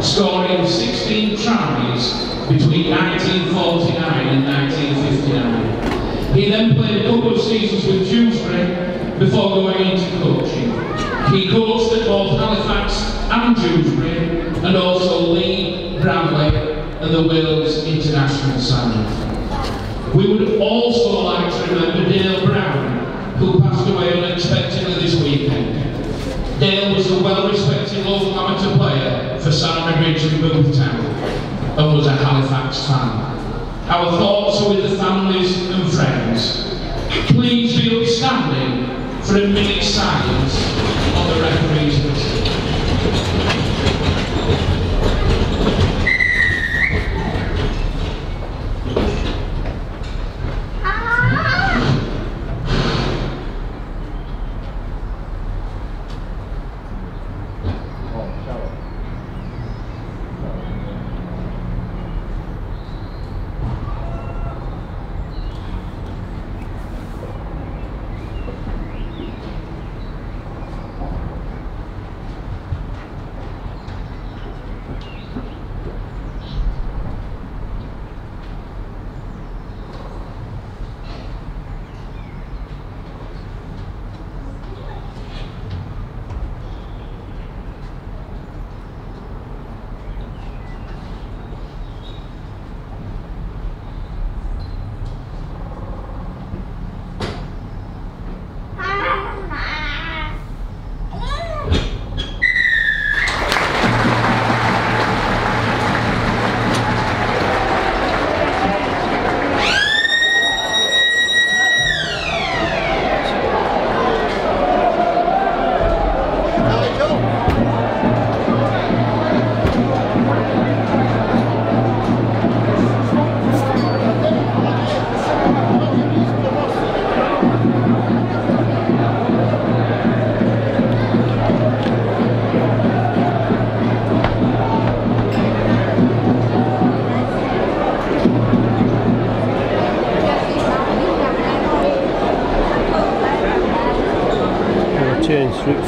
scoring 16 tries between 1949 and 1959. He then played a couple of seasons with Dewsbury before going into coaching. He coached at both Halifax and Dewsbury, and also Leigh, Bramley and the Wales international side. We would also like to remember Dale Brown, who passed away unexpectedly this weekend. Dale was a well-respected local amateur player for Sandridge and Boothtown, and was a Halifax fan. Our thoughts are with the families and friends. Please be upstanding for a minute's silence on the referee's whistle.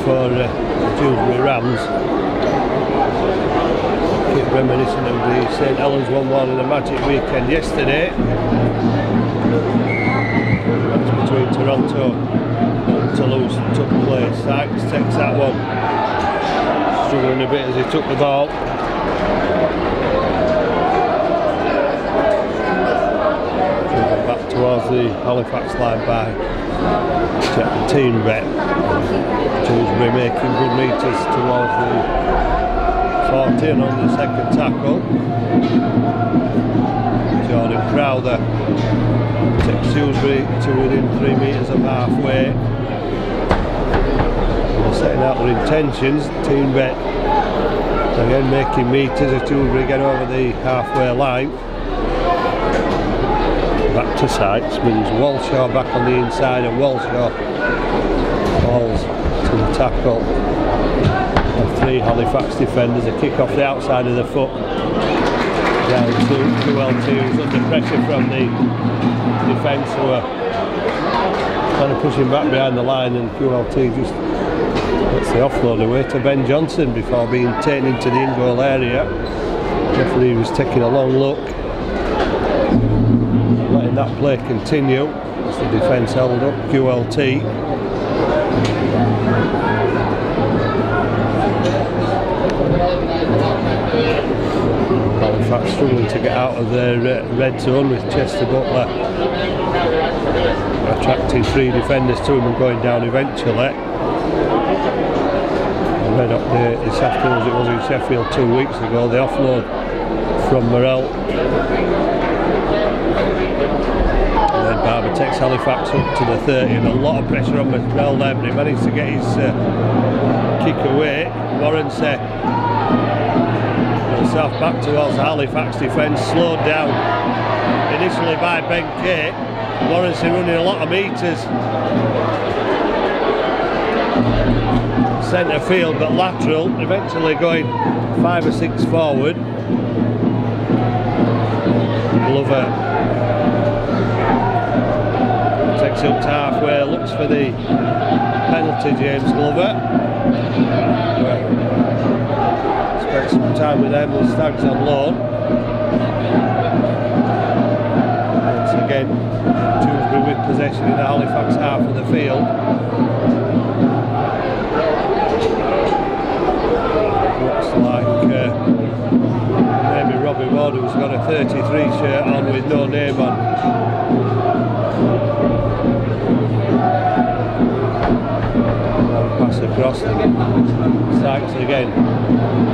For Dewsbury Rams. Keep reminiscing of the St Helens 1-1 in the Magic weekend yesterday. Match between Toronto and Toulouse took place. Sykes takes that one. Struggling a bit as he took the ball. Back towards the Halifax line by team rep. Dewsbury making good meters towards the 14 on the second tackle. Jordan Crowther takes Dewsbury to within 3 metres of halfway. They're setting out their intentions. Team rep again making meters as Dewsbury get over the halfway line. Back to Sykes, brings Walshaw back on the inside, and Walshaw falls to the tackle of 3 Halifax defenders. A kick off the outside of the foot down to QLT, who's under pressure from the defence, who are trying to push him back behind the line, and QLT just gets the offload away to Ben Johnson before being taken into the in-goal area. Referee was taking a long look, letting that play continue as the defence held up QLT. Halifax struggling to get out of their red zone, with Chester Butler attracting 3 defenders to him and going down eventually. I read update this afternoon, as it was in Sheffield 2 weeks ago, the offload from Morrell. And then Barber takes Halifax up to the 30, and a lot of pressure on Morrell there, but he managed to get his kick away. Warrency himself back towards the Halifax defence, slowed down initially by Ben Kay. Warrency running a lot of metres centre field, but lateral, eventually going 5 or 6 forward. Glover takes it up to halfway, looks for the penalty, James Glover. spent some time with them. The Stags on loan. Once again, Dewsbury with possession in the Halifax half of the field. Looks like maybe Robbie Ward, who's got a 33 shirt on with no name on. Pass across them. Sykes again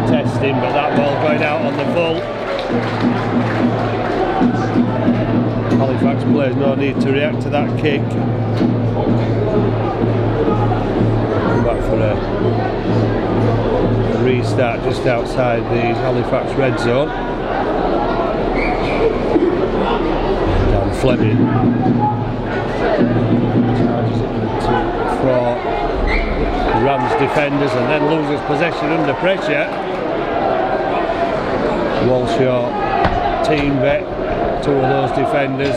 testing, but that ball going out on the full. Halifax players no need to react to that kick. Come back for a restart just outside the Halifax red zone. Dan Fleming charges it for Rams defenders and then loses possession under pressure. Walshaw team vet, two of those defenders.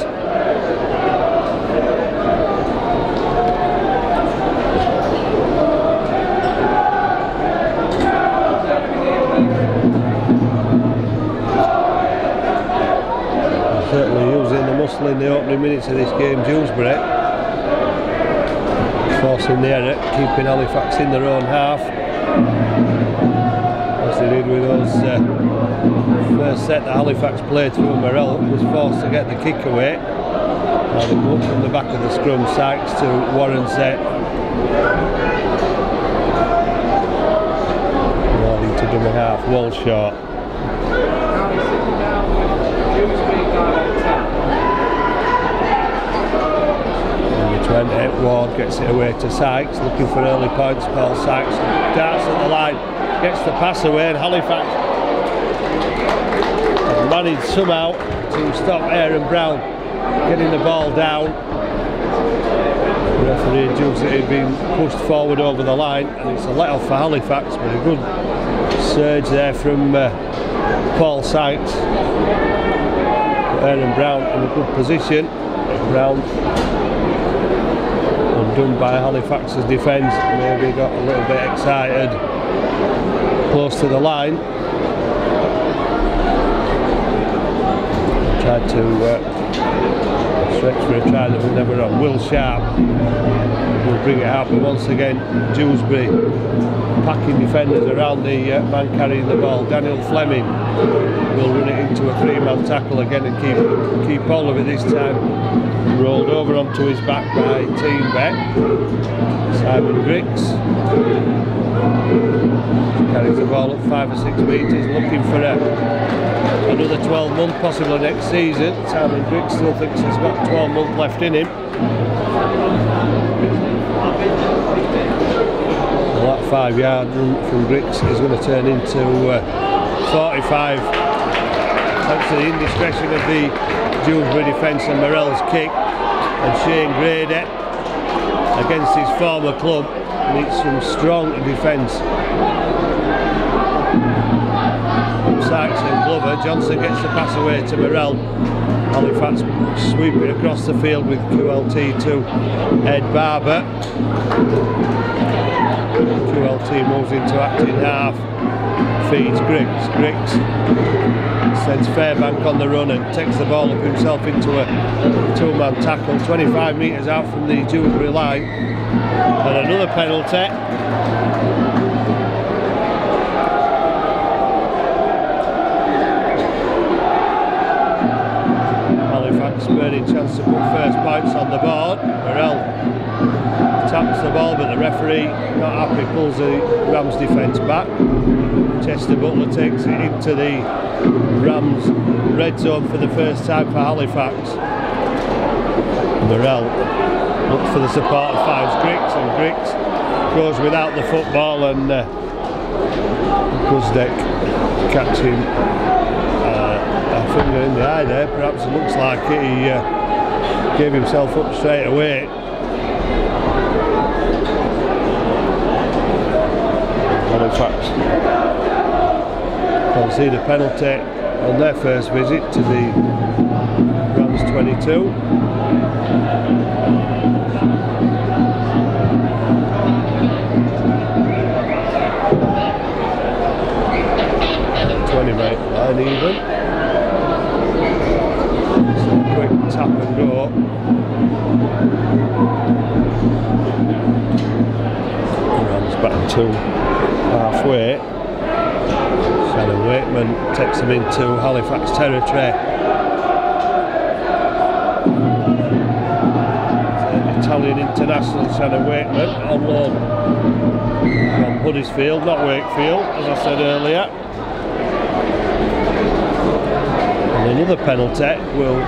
Certainly using the muscle in the opening minutes of this game, Dewsbury. Forcing the error, keeping Halifax in their own half. As they did with those first set that Halifax played through, Morell was forced to get the kick away. Now they go up from the back of the scrum, Sykes to Warren set. Warning to dummy half, Walshaw. 28, Ward gets it away to Sykes, looking for early points. Paul Sykes darts at the line, gets the pass away, and Halifax has managed somehow to stop Aaron Brown getting the ball down. The referee judged that he'd been pushed forward over the line, and it's a let off for Halifax, but a good surge there from Paul Sykes. Aaron Brown in a good position. Brown undone by Halifax's defence, maybe got a little bit excited close to the line. Tried to stretch for a try that was never on. Will Sharp will bring it out, but once again Dewsbury packing defenders around the man carrying the ball. Daniel Fleming will run it into a three-man tackle again and keep hold of it this time. Rolled over onto his back by team vet Simon Griggs. Carries the ball up 5 or 6 metres, looking for another 12-month, possibly next season. Simon Griggs still thinks he's got 12 months left in him. Well, that 5-yard run from Griggs is going to turn into 45. Thanks to the indiscretion of the Dewsbury defence and Morell's kick, and Shane Grady against his former club needs some strong defence. Sykes and Glover, Johnson gets the pass away to Morell. Halifax sweep it across the field with QLT to Ed Barber. QLT moves into acting half, feeds Griggs. Griggs sends Fairbank on the run and takes the ball up himself into a two-man tackle, 25 metres out from the Dewsbury line, and another penalty. Halifax burning chance to put first points on the board. Morell taps the ball, but the referee, not happy, pulls the Rams defence back. Chester Butler takes it into the Rams red zone for the first time for Halifax. Morell looks for the support of Fives Griggs, and Griggs goes without the football, and Guzdek catching a finger in the eye there. Perhaps it looks like it. He gave himself up straight away. Halifax concede a penalty on their first visit to the Rams 22. 20-metre line even. So quick tap and go. Runs back to halfway. Shannon Wakeman takes him into Halifax territory. Italian international Shannon Wakeman on loan from Huddersfield, not Wakefield, as I said earlier. And another penalty will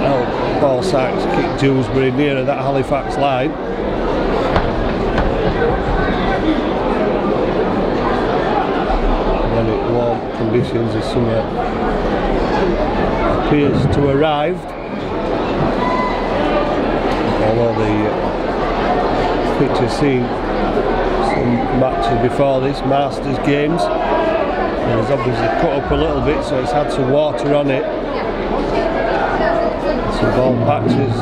help Paul Sykes kick Dewsbury nearer that Halifax line. And it warm conditions as summer appears to arrive. Although the pitch has seen some matches before this, Masters games, and it's obviously cut up a little bit, so it's had some water on it. Some ball patches,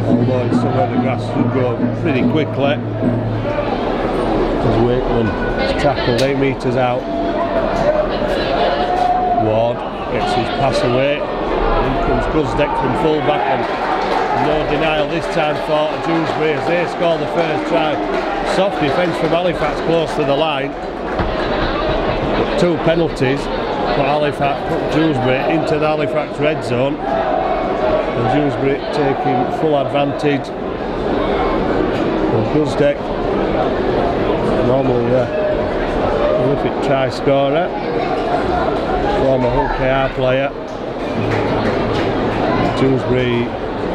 although in summer the grass should go pretty quickly. As Wakeman is tackled 8 metres out. Ward gets his pass away. In comes Guzdeck from full back, and no denial this time for Dewsbury as they score the first try. Soft defence from Halifax close to the line. But 2 penalties for Halifax put Dewsbury into the Halifax red zone. And Dewsbury taking full advantage. And Guzdeck, normally a prolific try scorer, former Hull KR player. Dewsbury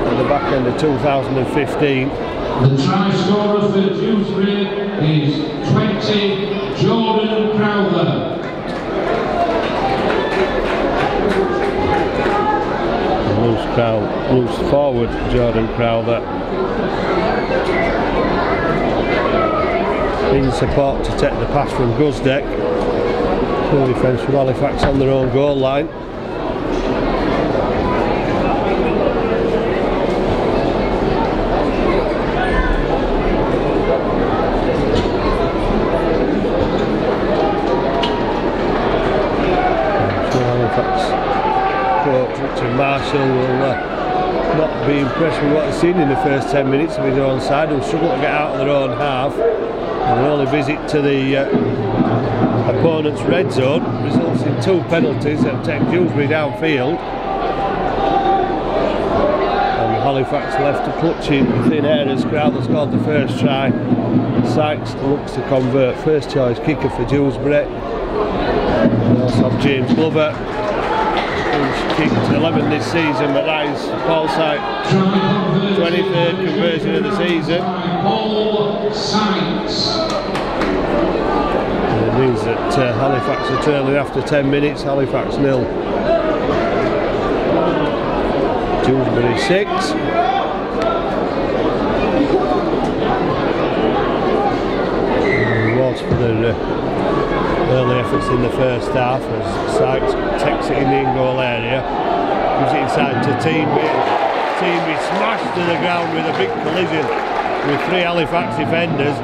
at the back end of 2015. The try scorer for Dewsbury is 20, Jordan Crowther. Loose forward, Jordan Crowther. In support to take the pass from Guzdeck. Full defence from Halifax on their own goal line. Marshall will not be impressed with what he's seen in the first 10 minutes of his own side. He'll struggle to get out of their own half. And an early visit to the opponent's red zone results in 2 penalties that take Dewsbury downfield. And Halifax left to clutching thin air as Crowther scored the first try. Sykes looks to convert. First choice kicker for Dewsbury. We also have James Glover, who's kicked 11 this season, but that is Paul Sykes' 23rd conversion of the season. And it means that Halifax are trailing after 10 minutes, Halifax 0. Dewsbury 6. Rewards for the early efforts in the first half as Sykes takes it in the in-goal area, gives it inside to Teamby. Teamby smashed to the ground with a big collision with 3 Halifax defenders,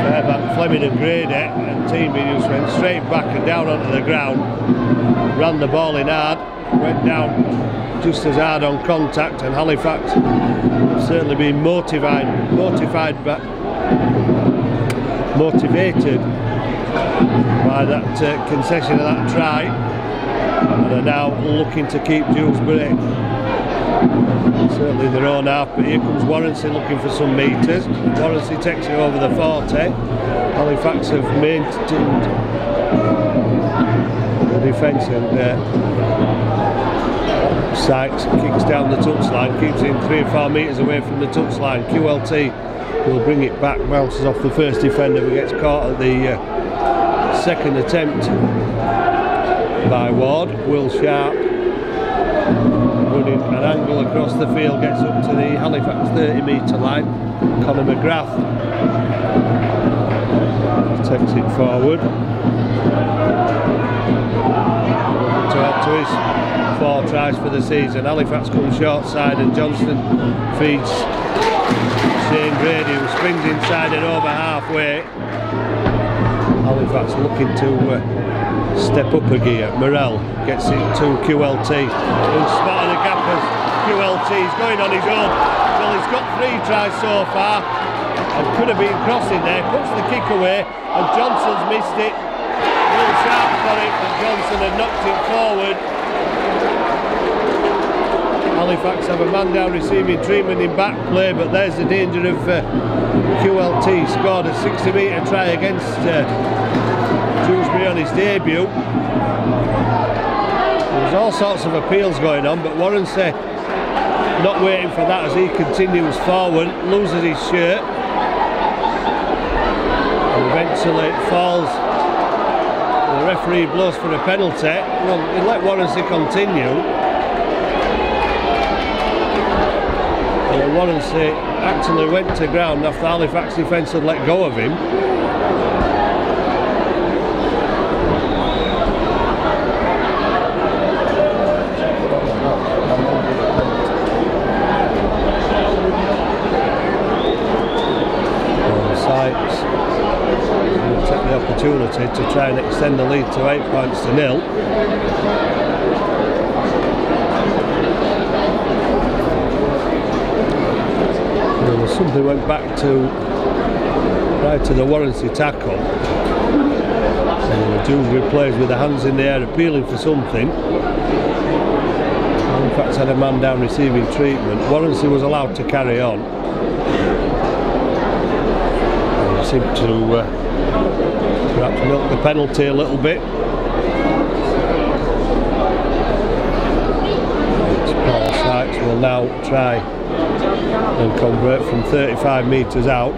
Fairbank, Fleming and Grady, and Teamby just went straight back and down onto the ground, ran the ball in hard, went down just as hard on contact, and Halifax have certainly been motivated by that concession of that try, and are now looking to keep Dewsbury certainly in their own half. But here comes Warrancy looking for some metres. Warrancy takes it over the 40. Halifax have maintained the defence, and Sykes kicks down the touchline, keeps it 3 or 4 metres away from the touchline. QLT will bring it back, bounces off the first defender, but gets caught at the second attempt by Ward. Will Sharp running an angle across the field, gets up to the Halifax 30-metre line. Conor McGrath takes it forward to his 4 tries for the season. Halifax comes short side, and Johnston feeds Shane Grady, who springs inside and over halfway. Halifax looking to step up a gear. Morel gets it to QLT, who's spotted the gappers. QLT's going on his own. Well, he's got 3 tries so far and could have been crossing there. Puts the kick away and Johnson's missed it. Real sharp for it, but Johnson had knocked it forward. Halifax have a man down receiving treatment in back play, but there's the danger of QLT. Scored a 60-metre try against Dewsbury on his debut. There's all sorts of appeals going on, but Warrensey not waiting for that as he continues forward, loses his shirt, and eventually falls. The referee blows for a penalty. Well, he'll let Warrensey continue. Warrensey actually went to ground after the Halifax defence had let go of him. Sykes will take the opportunity to try and extend the lead to 8 points to 0. Something went back to right to the Warrensey tackle. And Dewsbury plays with the hands in the air, appealing for something. Halifax had a man down receiving treatment. Warrensey was allowed to carry on. And seemed to perhaps milk the penalty a little bit. Paul Sykes will now try and convert from 35 metres out.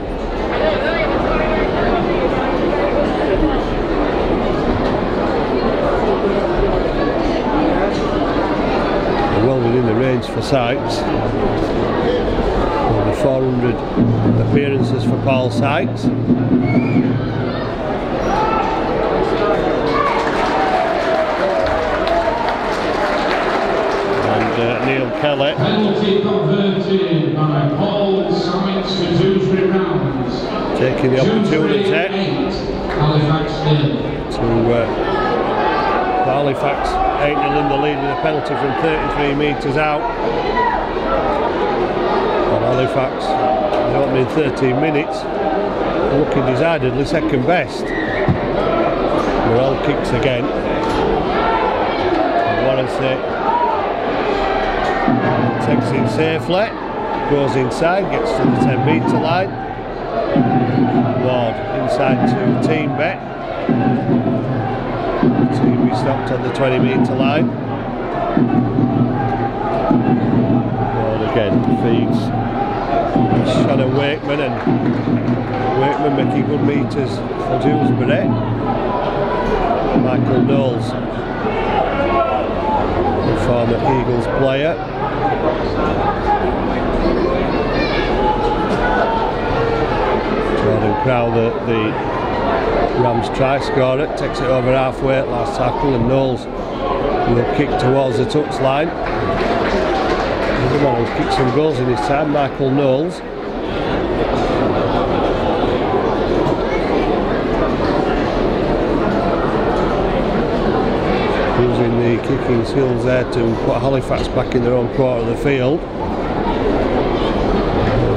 Well within the range for Sykes. Over 400 appearances for Paul Sykes. Neil Kelly. Penalty converted by Paul Sykes for Dewsbury rounds. Taking the opportunity to Halifax 8-0 in the lead with a penalty from 33 metres out. And Halifax, the opening 13 minutes, looking decidedly second best. Morel kicks again. Warrensey takes it safely, goes inside, gets to the 10-metre line. Ward inside to Team Bet. Team be stopped on the 20-metre line. Ward again feeds Shannon Wakeman, and Wakeman making good metres for Dewsbury. Michael Knowles, the former Eagles player. Jordan Crowther, the Rams try scorer, takes it over halfway at last tackle, and Knowles will kick towards the touch line. The man who's kicked some goals in his time, Michael Knowles. Using the kicking skills there to put Halifax back in their own quarter of the field.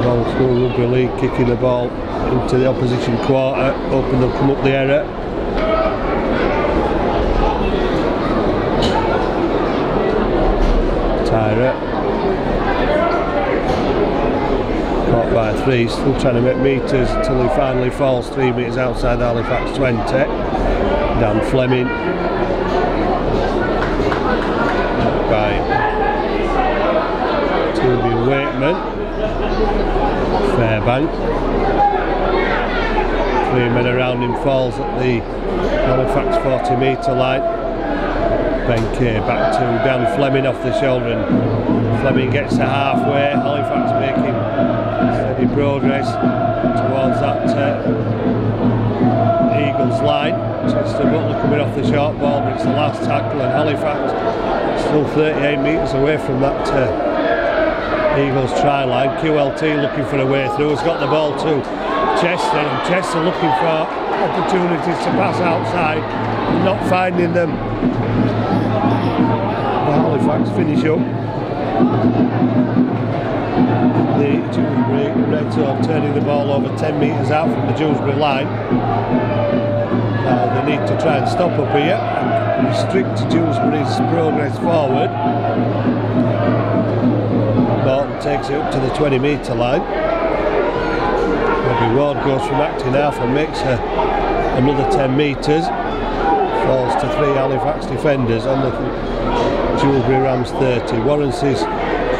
The old school rugby league, kicking the ball into the opposition quarter, hoping they'll come up the error. Tyra caught by 3, still trying to make metres until he finally falls 3 metres outside the Halifax 20. Dan Fleming by Toby Wakeman. Fairbank. 3 men around him, falls at the Halifax 40-metre line. Ben Kay back to Dan Fleming off the shoulder, and Fleming gets to halfway. Halifax making steady progress towards that Eagles line. Chester Butler coming off the short ball, but it's the last tackle, and Halifax still 38 metres away from that Eagles try line. QLT looking for a way through, has got the ball to Chester, and Chester looking for opportunities to pass outside and not finding them. Halifax finish up. The Dewsbury Reds are turning the ball over 10 metres out from the Dewsbury line. They need to try and stop up here and restrict Dewsbury's progress forward. Morton takes it up to the 20-metre line. Robbie Ward goes from acting half and makes another 10 metres. Falls to 3 Halifax defenders on the Dewsbury Rams 30. Warrens is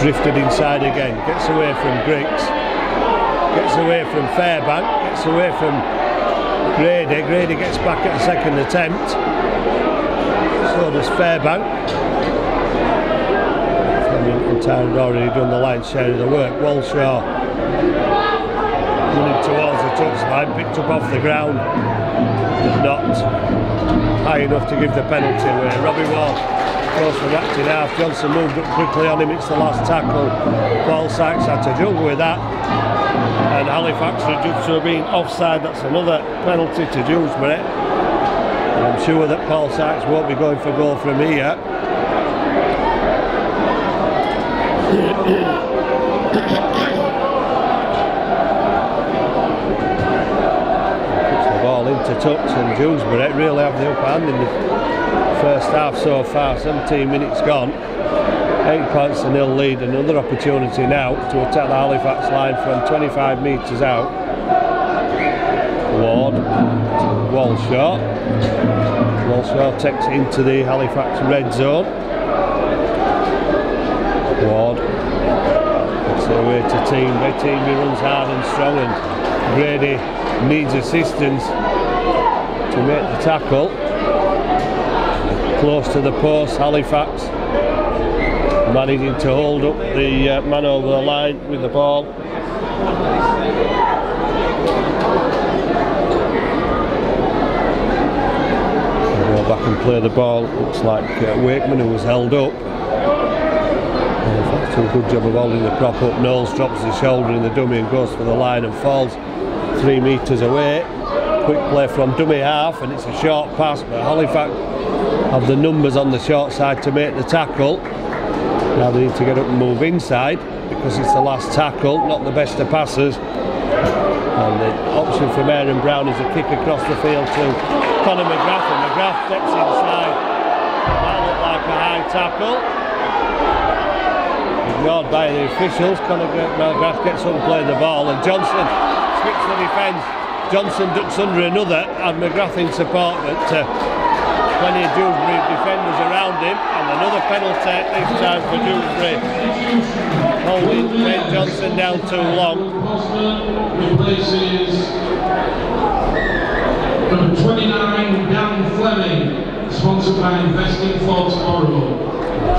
drifted inside again, gets away from Griggs, gets away from Fairbank, gets away from Grady. Grady gets back at a second attempt. So does Fairbank. Fleming and Tyrone had already done the lion's share of the work. Walshaw running towards the touchline, picked up off the ground, but not high enough to give the penalty away. Robbie Ward goes from acting half. Johnson moved up quickly on him. It's the last tackle. Paul Sykes had to juggle with that. And Halifax are judged to have been offside. That's another penalty to Dewsbury. And I'm sure that Paul Sykes won't be going for goal from here. Puts the ball into touch, and Dewsbury really have the upper hand in the first half so far. 17 minutes gone. 8 points to 0 lead. Another opportunity now to attack the Halifax line from 25 metres out. Ward, Walshaw. Walshaw takes it into the Halifax red zone. Ward gets it away to Teamby. Teamby runs hard and strong, and Grady needs assistance to make the tackle. Close to the post, Halifax managing to hold up the man over the line with the ball. We'll go back and play the ball. Looks like Wakeman, who was held up. Halifax do a good job of holding the prop up. Knowles drops his shoulder in the dummy and goes for the line and falls 3 metres away. Quick play from dummy half, and it's a short pass, but Halifax have the numbers on the short side to make the tackle. Now they need to get up and move inside because it's the last tackle, not the best of passes. And the option from Aaron Brown is a kick across the field to Conor McGrath, and McGrath steps inside. That looked like a high tackle. Ignored by the officials. Conor McGrath gets up and plays the ball, and Johnson splits the defence. Johnson ducks under another, and McGrath in support, but plenty of Dewsbury defenders around him, and another penalty this time for Dewsbury. Holding Ben Johnson down too long. Replaces number 29, Dan Fleming, sponsored by Investing for Tomorrow.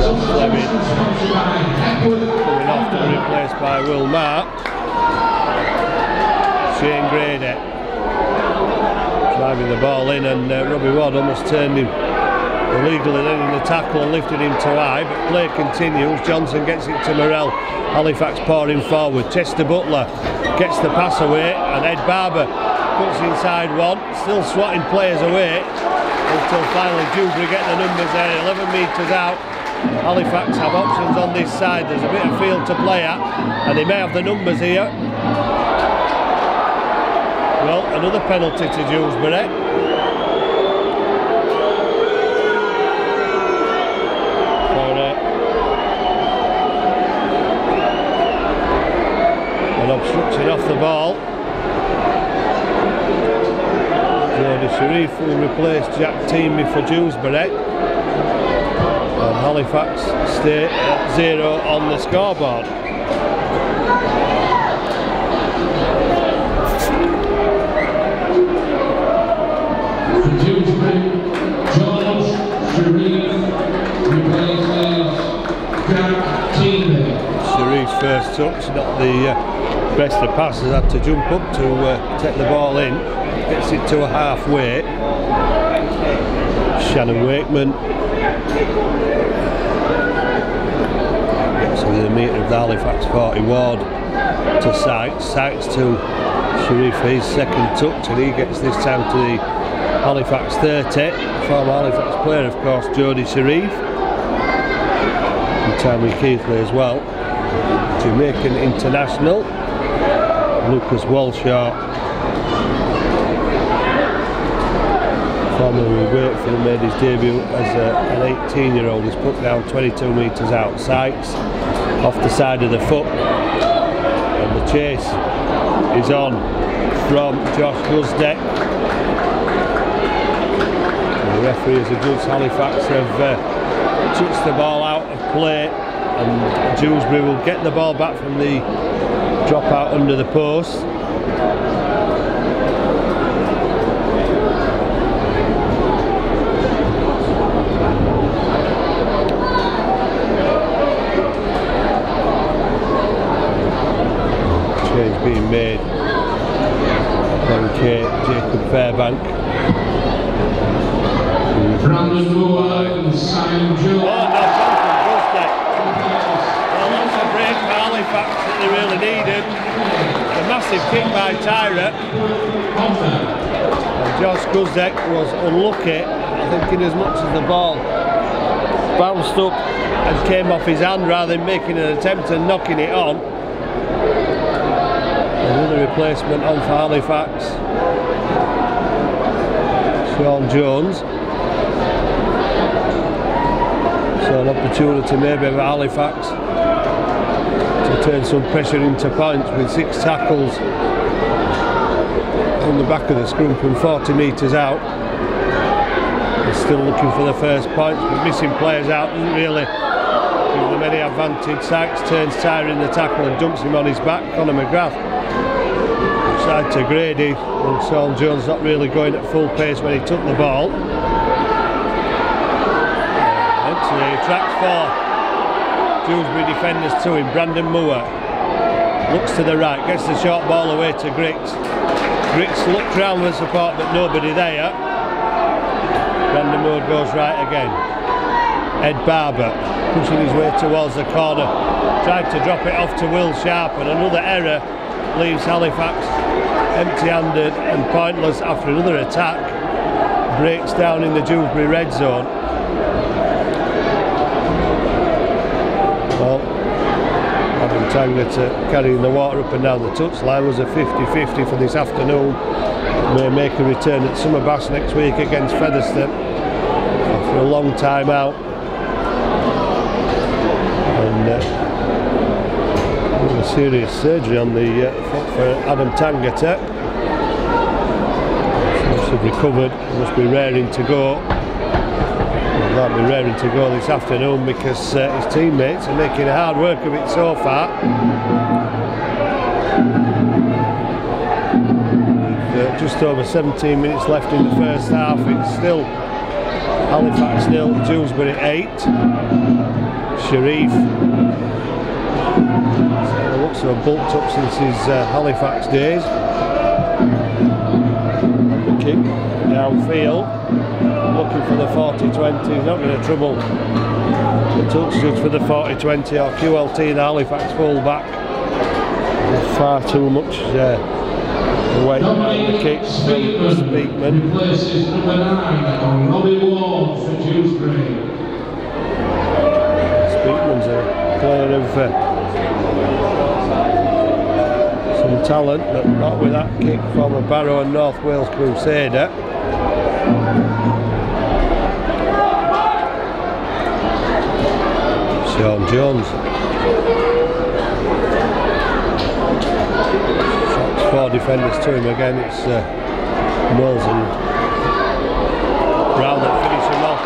Substitution sponsored by Hepworth. Coming off to be replaced by Will Mark. Shane Grady driving the ball in, and Robbie Ward almost turned him illegally then in the tackle and lifted him to high, but play continues. Johnson gets it to Morrell. Halifax pouring forward. Chester Butler gets the pass away, and Ed Barber puts inside one, still swatting players away until finally Dewsbury get the numbers there. 11 metres out. Halifax have options on this side. There's a bit of field to play at, and they may have the numbers here. Well, another penalty to Dewsbury. An obstruction off the ball. Jody Sharif will replace Jack Teamy for Dewsbury. And Halifax stay at 0 on the scoreboard. Dewsbury, George Sharif replaces Jack Teamy. Sharif's first touch, not the best of passes, had to jump up to take the ball in. Gets it to a halfway. Shannon Wakeman gets within a metre of the Halifax 40. Ward to Sykes. Sykes to Sharif for his second touch, and he gets this time to the Halifax 30. Former Halifax player, of course, Jody Sharif. And Tommy Keithley as well. Jamaican international. Lucas Walshaw, formerly Wakefield, made his debut as an 18-year-old. He's put down 22 metres out, sights off the side of the foot, and the chase is on from Josh Guzdeck. The referee has adjudged Halifax have touched the ball out of play, and Dewsbury will get the ball back from the drop out under the post. Change being made on Jacob Fairbank. Brandon Moore and Simon Jones. Halifax that they really needed. A massive kick by Tyra. And Josh Guzdeck was unlucky, I think, in as much as the ball bounced up and came off his hand rather than making an attempt and knocking it on. Another replacement on for Halifax, Sean Jones. So an opportunity maybe for Halifax to turn some pressure into points with 6 tackles on the back of the scrum from 40 metres out. They're still looking for the first points, but missing players out doesn't really give them any advantage. Sykes turns Tyra in the tackle and dumps him on his back. Conor McGrath side to Grady, and Sean Jones not really going at full pace when he took the ball. Actually, he tracks 4 Dewsbury defenders to him. Brandon Moore looks to the right, gets the short ball away to Griggs. Griggs looks round for support, but nobody there. Brandon Moore goes right again. Ed Barber pushing his way towards the corner, tried to drop it off to Will Sharp, and another error leaves Halifax empty-handed and pointless after another attack. Breaks down in the Dewsbury red zone. Well, Adam Tangata carrying the water up and down the touchline was a 50-50 for this afternoon. May make a return at Summerbass next week against Featherstone after a long time out. And serious surgery on the foot for Adam Tangata. Must have recovered, must be raring to go. Well, that'll be raring to go this afternoon because his teammates are making hard work of it so far. With just over 17 minutes left in the first half, it's still Halifax 0, Dewsbury 8. Sharif looks to have bulked up since his Halifax days. The kick downfield, looking for the 40-20. He's not going to trouble the touch judge for the 40-20 or QLT, the Halifax full-back. Far too much weight behind the kick from Speakman. Replaces number 9, Robbie Ward for Dewsbury. Speakman's a player of some talent, but not with that kick from a Barrow and North Wales Crusader. Sean Jones. Shots 4 defenders to him again. It's Mills and Brown that finish him off.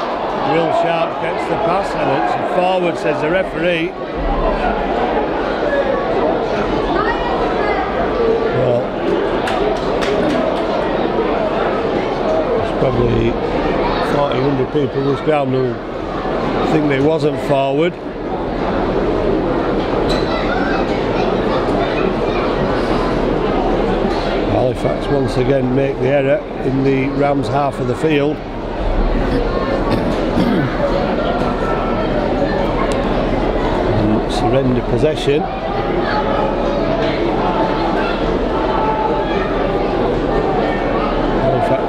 Will Sharp gets the pass and it's forward, says the referee. Well, there's probably 1,400 people in this ground who think that it wasn't forward. Halifax once again make the error in the Rams half of the field. And surrender possession.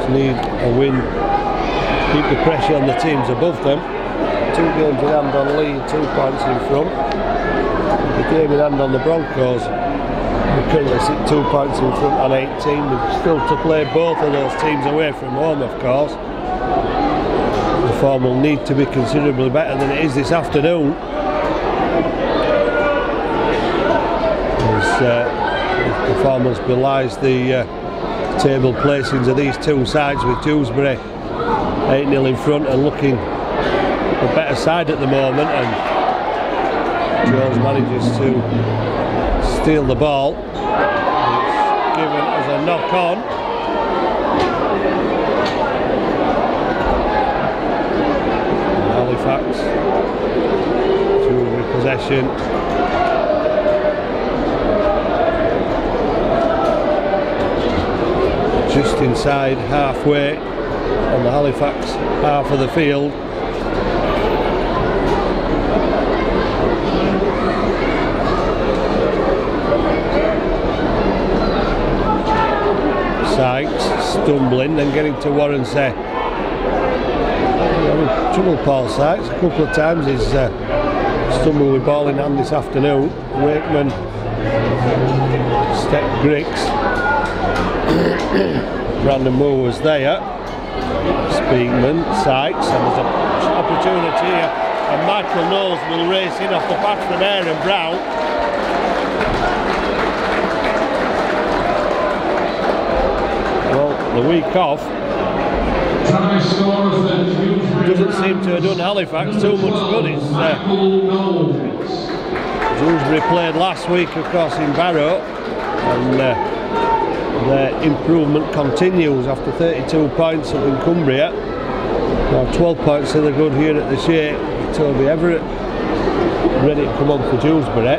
need a win, keep the pressure on the teams above them. 2 games in hand on lead, 2 points in front. The game in hand on the Broncos, we currently sit 2 points in front on 18. We've still to play both of those teams away from home, of course. The form will need to be considerably better than it is this afternoon. His performance belies the table placings of these two sides, with Dewsbury 8-0 in front and looking the better side at the moment, and Jones manages to steal the ball. It's given as a knock on. And Halifax to repossession. Just inside halfway on the Halifax half of the field. Sykes stumbling, then getting to Warrensay. Trouble Paul Sykes a couple of times. He's stumbled with ball in hand this afternoon. Wakeman, Step Griggs. Brandon Moore was there. Speakman, Sykes, and there's an opportunity here, and Michael Knowles will race in off the back from Aaron Brown. Well, the week off doesn't seem to have done Halifax too much good. It's Dewsbury played last week, of course, in Barrow, and their improvement continues after 32 points up in Cumbria. Now 12 points to the good here at the Shea. Toby Everett ready to come on for Dewsbury.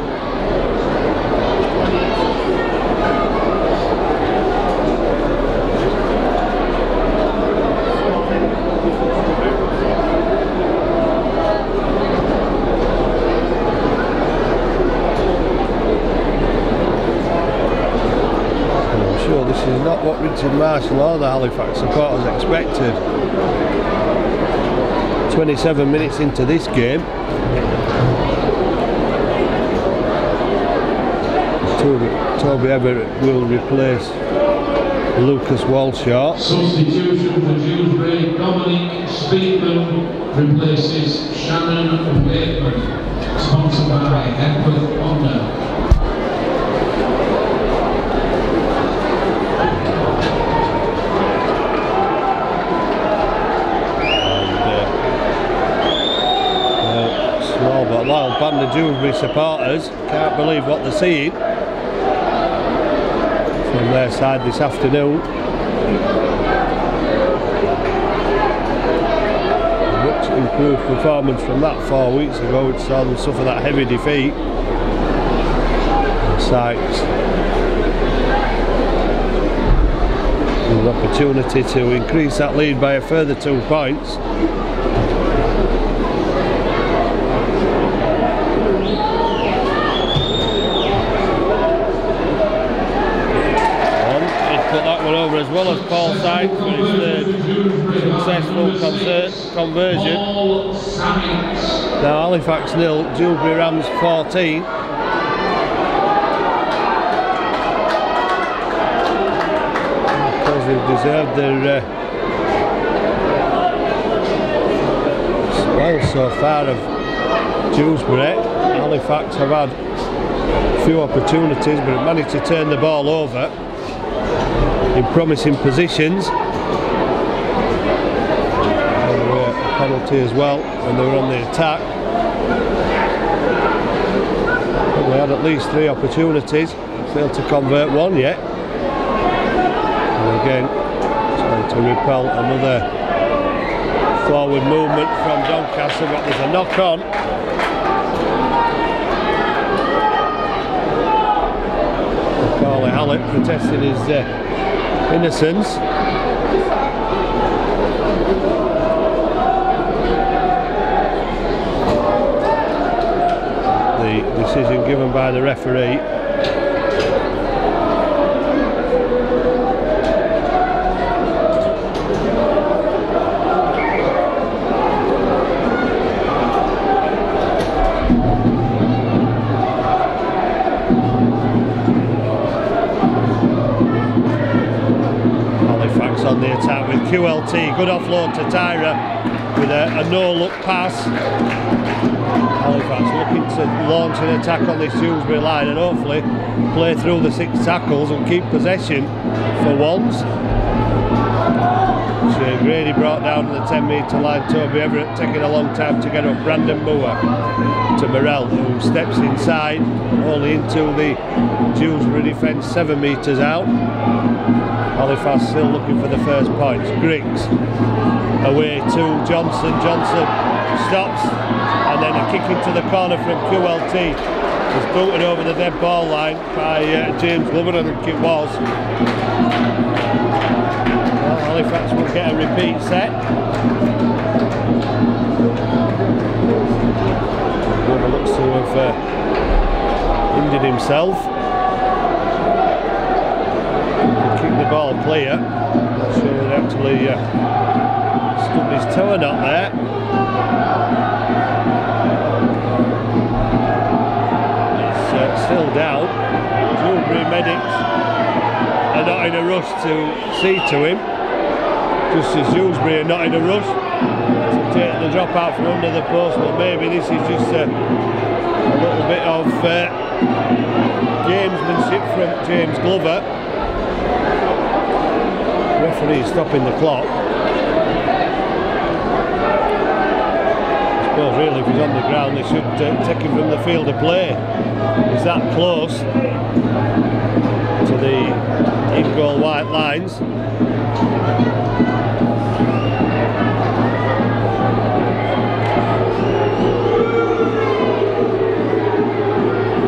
This is not what Richard Marshall or the Halifax supporters expected. 27 minutes into this game. Toby Everett will replace Lucas Walshaw. Substitution for Dewsbury, Dominic Speakman replaces Shannon Wakeman. Sponsored by Epworth Honda. But a loud band of Dewsbury supporters can't believe what they're seeing from their side this afternoon. Much improved performance from that 4 weeks ago, which saw them suffer that heavy defeat. Sykes with an opportunity to increase that lead by a further 2 points. Over as well as Paul Sykes for his third successful conversion. Now Halifax 0, Dewsbury Rams 14. Because they've deserved their well so far of Dewsbury. Halifax have had a few opportunities but have managed to turn the ball over in promising positions. A penalty as well when they were on the attack. But we had at least 3 opportunities, failed to convert one yet. And again, trying to repel another forward movement from Doncaster, but there's a knock on. Macaulay Hallett protesting his innocence. The decision given by the referee. attack with QLT. Good offload to Tyra with a no-look pass. Halifax looking to launch an attack on this Dewsbury line and hopefully play through the 6 tackles and keep possession for once. Shane Grady brought down the 10-metre line. Toby Everett taking a long time to get up. Brandon Moore to Morell, who steps inside, only into the Dewsbury defence 7 metres out. Halifax still looking for the first points. Griggs away to Johnson. Johnson stops, and then a kick into the corner from QLT. Was booted over the dead ball line by James Glover, I think it was. Well, Halifax will get a repeat set. Glover looks to have injured himself. Keep the ball clear. Not sure he actually stubbed his toe or not there. It's still down. Dewsbury medics are not in a rush to see to him, just as Dewsbury are not in a rush to take the drop out from under the post, but maybe this is just a little bit of gamesmanship from James Glover. Referee stopping the clock. I suppose really if he's on the ground they should take him from the field of play. He's that close to the in-goal white lines.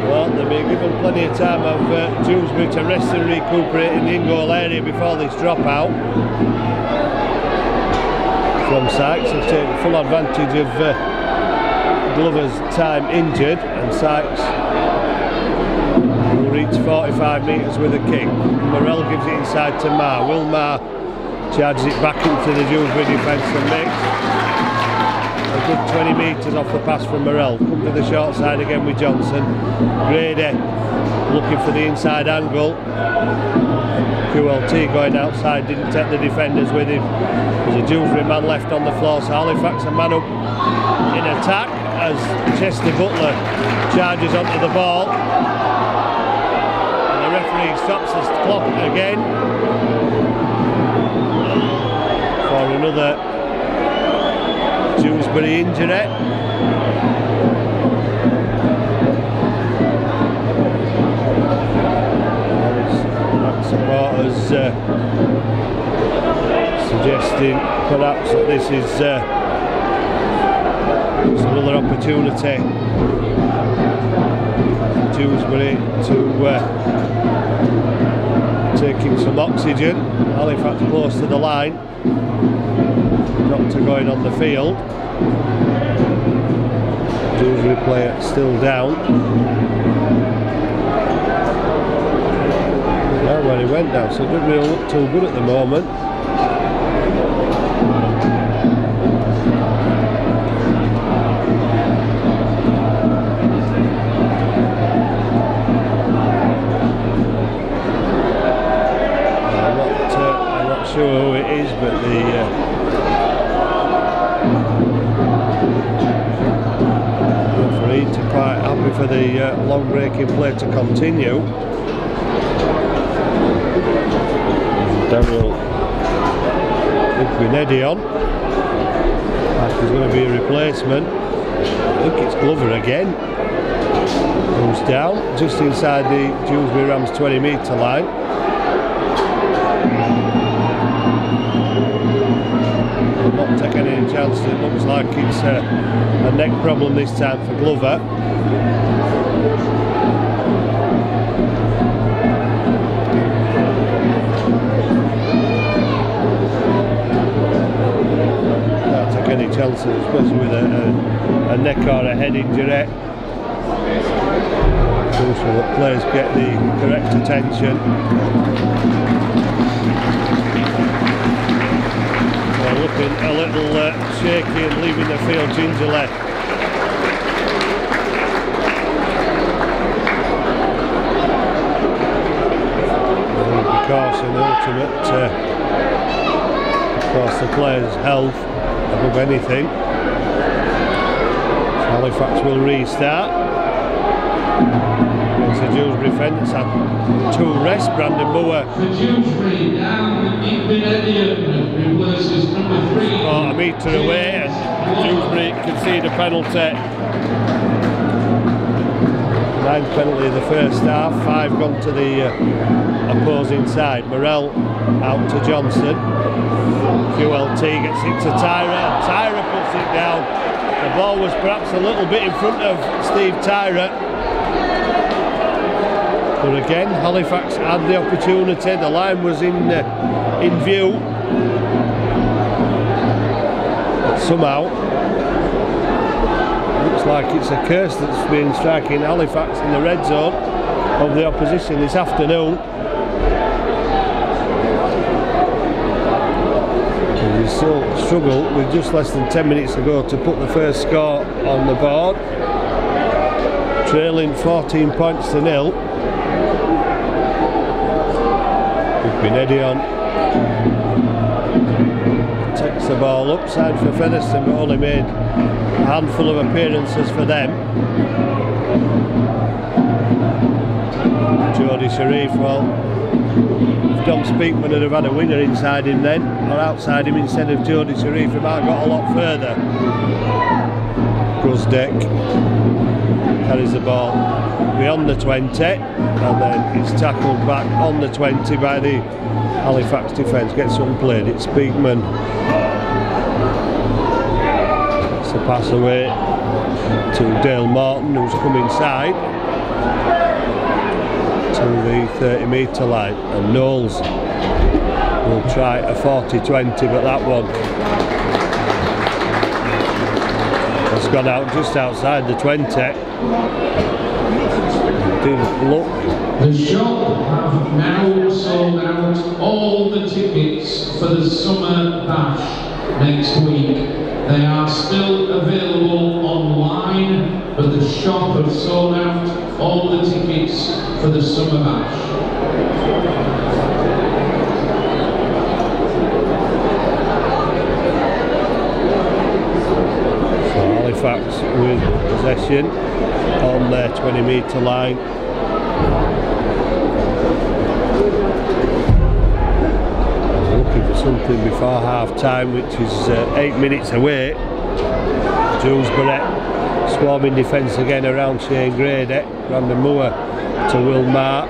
Well, they've been given plenty of time of Dewsbury to rest and recuperate in the in-goal area before this dropout from Sykes. They've taken full advantage of Glover's time injured, and Sykes will reach 45 metres with a kick. Morell gives it inside to Marr. Will Marr charges it back into the Dewsbury defence and makes a good 20 metres off the pass from Morell. Come to the short side again with Johnson. Grady looking for the inside angle. QLT going outside, didn't take the defenders with him. There's a Dewsbury man left on the floor, so Halifax a man up in attack as Chester Butler charges onto the ball. And the referee stops the clock again for another Dewsbury injury. Supporters suggesting perhaps that this is another opportunity Dewsbury to taking some oxygen. Halifax close to the line. Doctor going on the field. Dewsbury player still down. Where he went down, so it doesn't really look too good at the moment. I'm not sure who it is, but the referee to quite happy for the long breaking play to continue. Daniel Gwinnedy on. Like there's going to be a replacement. I think it's Glover again. Who's down just inside the Dewsbury Rams 20 metre line. Will not take any chances. It looks like it's a neck problem this time for Glover. Any chances, especially with a neck or a head injury. Crucial that players get the correct attention. They're looking a little shaky and leaving the field gingerly. Because an ultimate Of course, the player's health above anything. So Halifax will restart. It's a Dewsbury defence had 2 rests. Brandon Moore. For Dewsbury, down Igben Elliott replaces number 3. About a metre away, and Dewsbury concede a penalty. 9th penalty of the first half, 5 gone to the opposing side. Morell out to Johnson. QLT gets it to Tyra. Tyra puts it down. The ball was perhaps a little bit in front of Steve Tyra. But again, Halifax had the opportunity. The line was in view. But somehow, looks like it's a curse that's been striking Halifax in the red zone of the opposition this afternoon. And we still struggle with just less than 10 minutes to go to put the first score on the board. Trailing 14 points to 0. Benedion takes the ball upside for Featherstone, but only made a handful of appearances for them. Jody Sharif, well, if Dom Speakman had have had a winger inside him then, or outside him instead of Jody Sharif, he might have got a lot further. Grusdeck carries the ball beyond the 20, and then it's tackled back on the 20 by the Halifax defence. Gets unplayed. It's Speakman. It's a pass away to Dale Morton, who's come inside to the 30-metre line, and Knowles will try a 40-20, but that one has gone out just outside the 20. Didn't look. The shop have now sold out all the tickets for the Summer Bash next week. They are still available online, but the shop have sold out all the tickets for the Summer Bash. So Halifax with possession on their 20-metre line. Looking for something before half-time, which is 8 minutes away. Dewsbury swarming defence again around Shane Grady. Brandon Moore to Will Mark.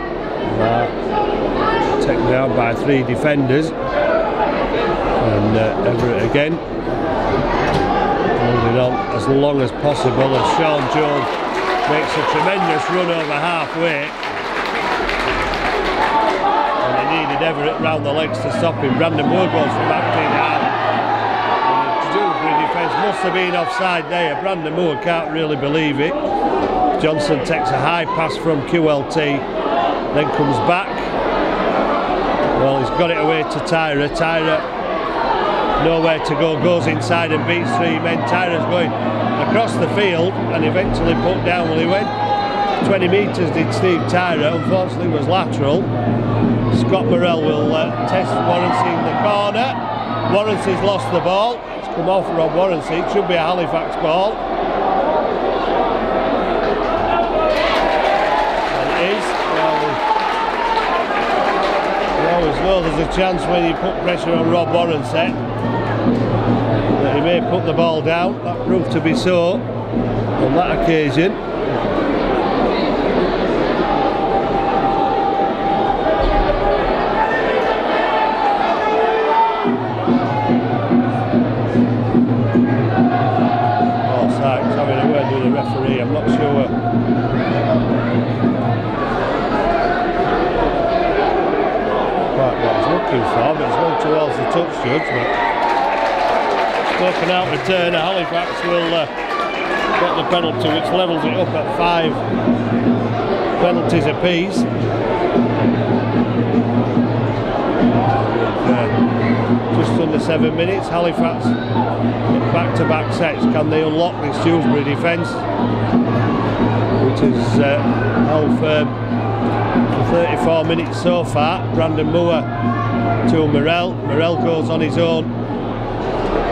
Taken down by 3 defenders. And Everett again. Holding on as long as possible as Sean Jones makes a tremendous run over halfway. And they needed Everett round the legs to stop him. Brandon Moore goes from acting out. The Dewsbury defence must have been offside there. Brandon Moore can't really believe it. Johnson takes a high pass from QLT, then comes back. Well, he's got it away to Tyra. Tyra, nowhere to go, goes inside and beats 3 men. Tyra's going across the field and eventually put down. Well, he went 20 metres, did Steve Tyra. Unfortunately, it was lateral. Scott Morell will test Warrancy in the corner. Warrancy's lost the ball. It's come off Rob Warrancy. It should be a Halifax ball. And it is. You always know there's a chance when you put pressure on Rob Warrancy that he may put the ball down. That proved to be so on that occasion. Sykes having a word with the referee, I'm not sure. Quite what he's looking for, but it's gone towards the touch judge. Spoken out return, Halifax will get the penalty, which levels it up at 5 penalties apiece. Just under 7 minutes, Halifax back-to-back sets. Can they unlock this Dewsbury defence, which has held firm for 34 minutes so far? Brandon Moore to Morell. Morell goes on his own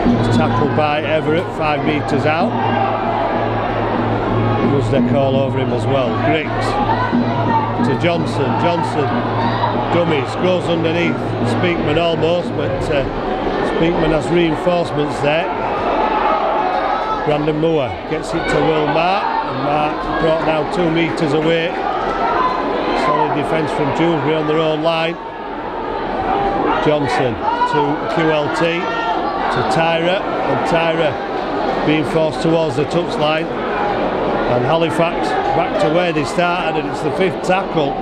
It's tackled by Everett, 5 metres out. Was their call over him as well. Griggs to Johnson. Johnson dummies, goes underneath Speakman almost, but Speakman has reinforcements there. Brandon Moore gets it to Will Mark, and Mark brought now 2 metres away. Solid defence from Dewsbury on their own line. Johnson to QLT to Tyra, and Tyra being forced towards the touchline. And Halifax back to where they started, and it's the 5th tackle.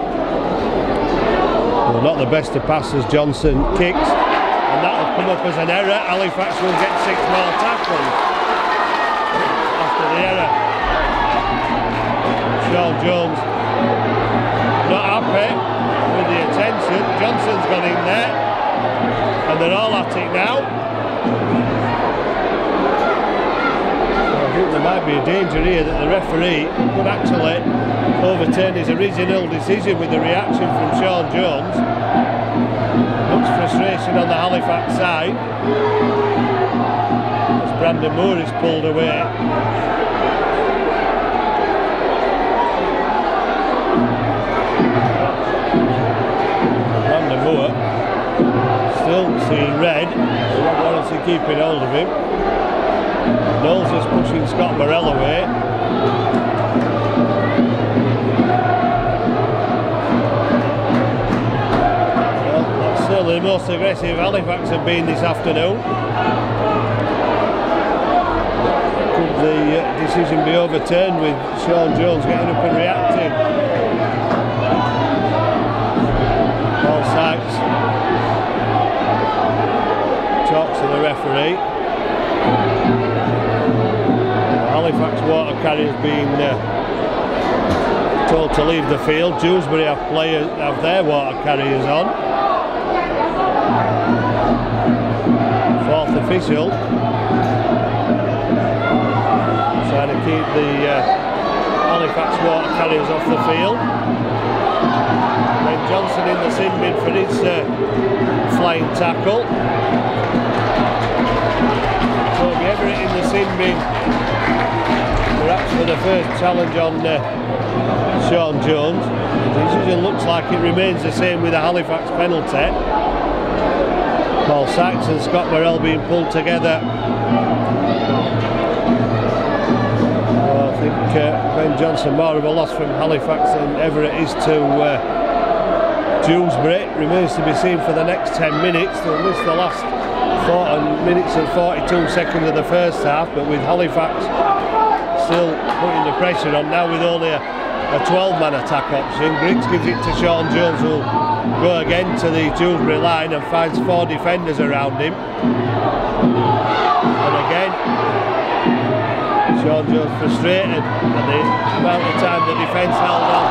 Well, not the best of passes. Johnson kicks, and that will come up as an error. Halifax will get 6 more tackles after the error. Sean Jones not happy with the attention. Johnson's gone in there, and they're all at it now. I think there might be a danger here that the referee could actually overturn his original decision with the reaction from Sean Jones. Looks frustration on the Halifax side as Brandon Moore is pulled away. Brandon Moore still seeing red, Lawrence is keeping hold of him. Knowles is pushing Scott Morrell away. Well, that's certainly the most aggressive Halifax have been this afternoon. Could the decision be overturned with Sean Jones getting up and reacting? Paul Sykes talks to the referee. Halifax water carriers being told to leave the field. Dewsbury have their water carriers on. 4th official trying to keep the Halifax water carriers off the field. Ben Johnson in the sin bin for his flying tackle. Toby Everett in the sin bin, perhaps for the first challenge on Sean Jones. The decision looks like it remains the same with a Halifax penalty. Paul Sykes and Scott Morrell being pulled together. I think Ben Johnson more of a loss from Halifax than Everett is to Dewsbury. Remains to be seen for the next 10 minutes. They'll miss the last 4 minutes and 42 seconds of the first half, but with Halifax still putting the pressure on now with only a 12-man attack option. Griggs gives it to Sean Jones, who'll go again to the Dewsbury line and finds 4 defenders around him. And again, Sean Jones frustrated at the amount of time the defence held on.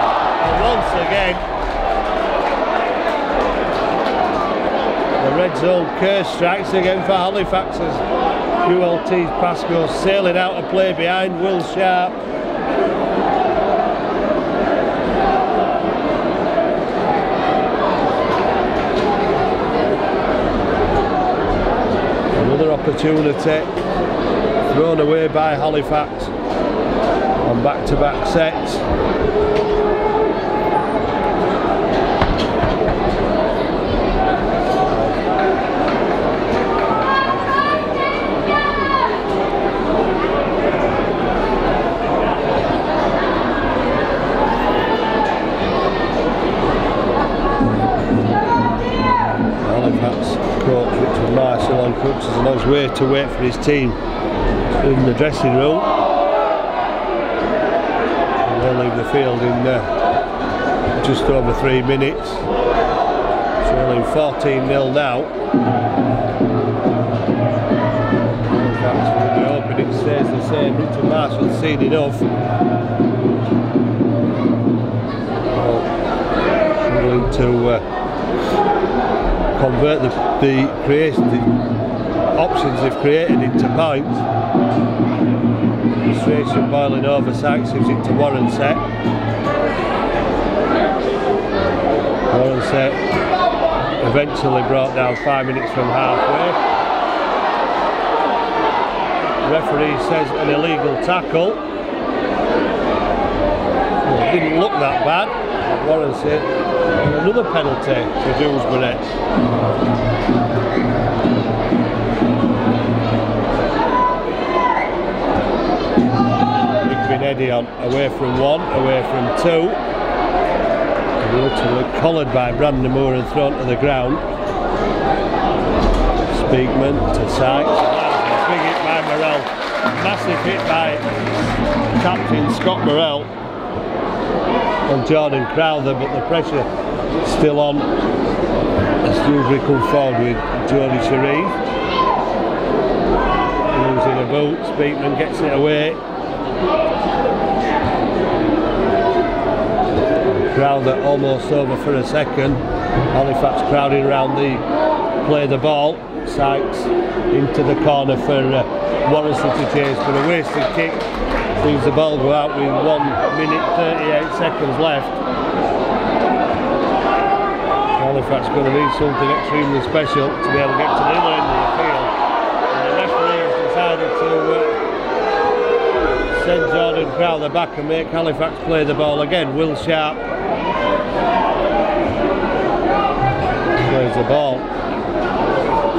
And once again, the red zone curse strikes again for Halifax as QLT's pass goes sailing out of play behind Will Sharp. Another opportunity thrown away by Halifax on back-to-back sets. Crooks is on his way to wait for his team in the dressing room. And they'll leave the field in just over 3 minutes. Trailing 14-0 now. In fact, we're hoping it stays the same. Richard Marshall's seen enough. Struggling to convert the options they've created into points. Frustration boiling over. Sykes gives it to Warrenset. Warrenset eventually brought down 5 minutes from halfway. Referee says an illegal tackle. Well, it didn't look that bad. It warrants it. And another penalty for Dewsbury. Eddie on, away from one, away from two. And ultimately collared by Brandon Moore and thrown to the ground. Speakman to Sykes. Big hit by Morrell. Massive hit by captain Scott Morrell on Jordan Crowther, but the pressure still on as Dewsbury come forward with Jody Sharif. Losing a boot, Speakman gets it away. Crowther almost over for a second. Halifax crowding around the play the ball. Sykes into the corner for Warrison to chase for a wasted kick. Leaves the ball go out with 1 minute 38 seconds left. Halifax going to need something extremely special to be able to get to the other end of the field. And the referee has decided to send Jordan Crowther back and make Halifax play the ball again. Will Sharp plays the ball.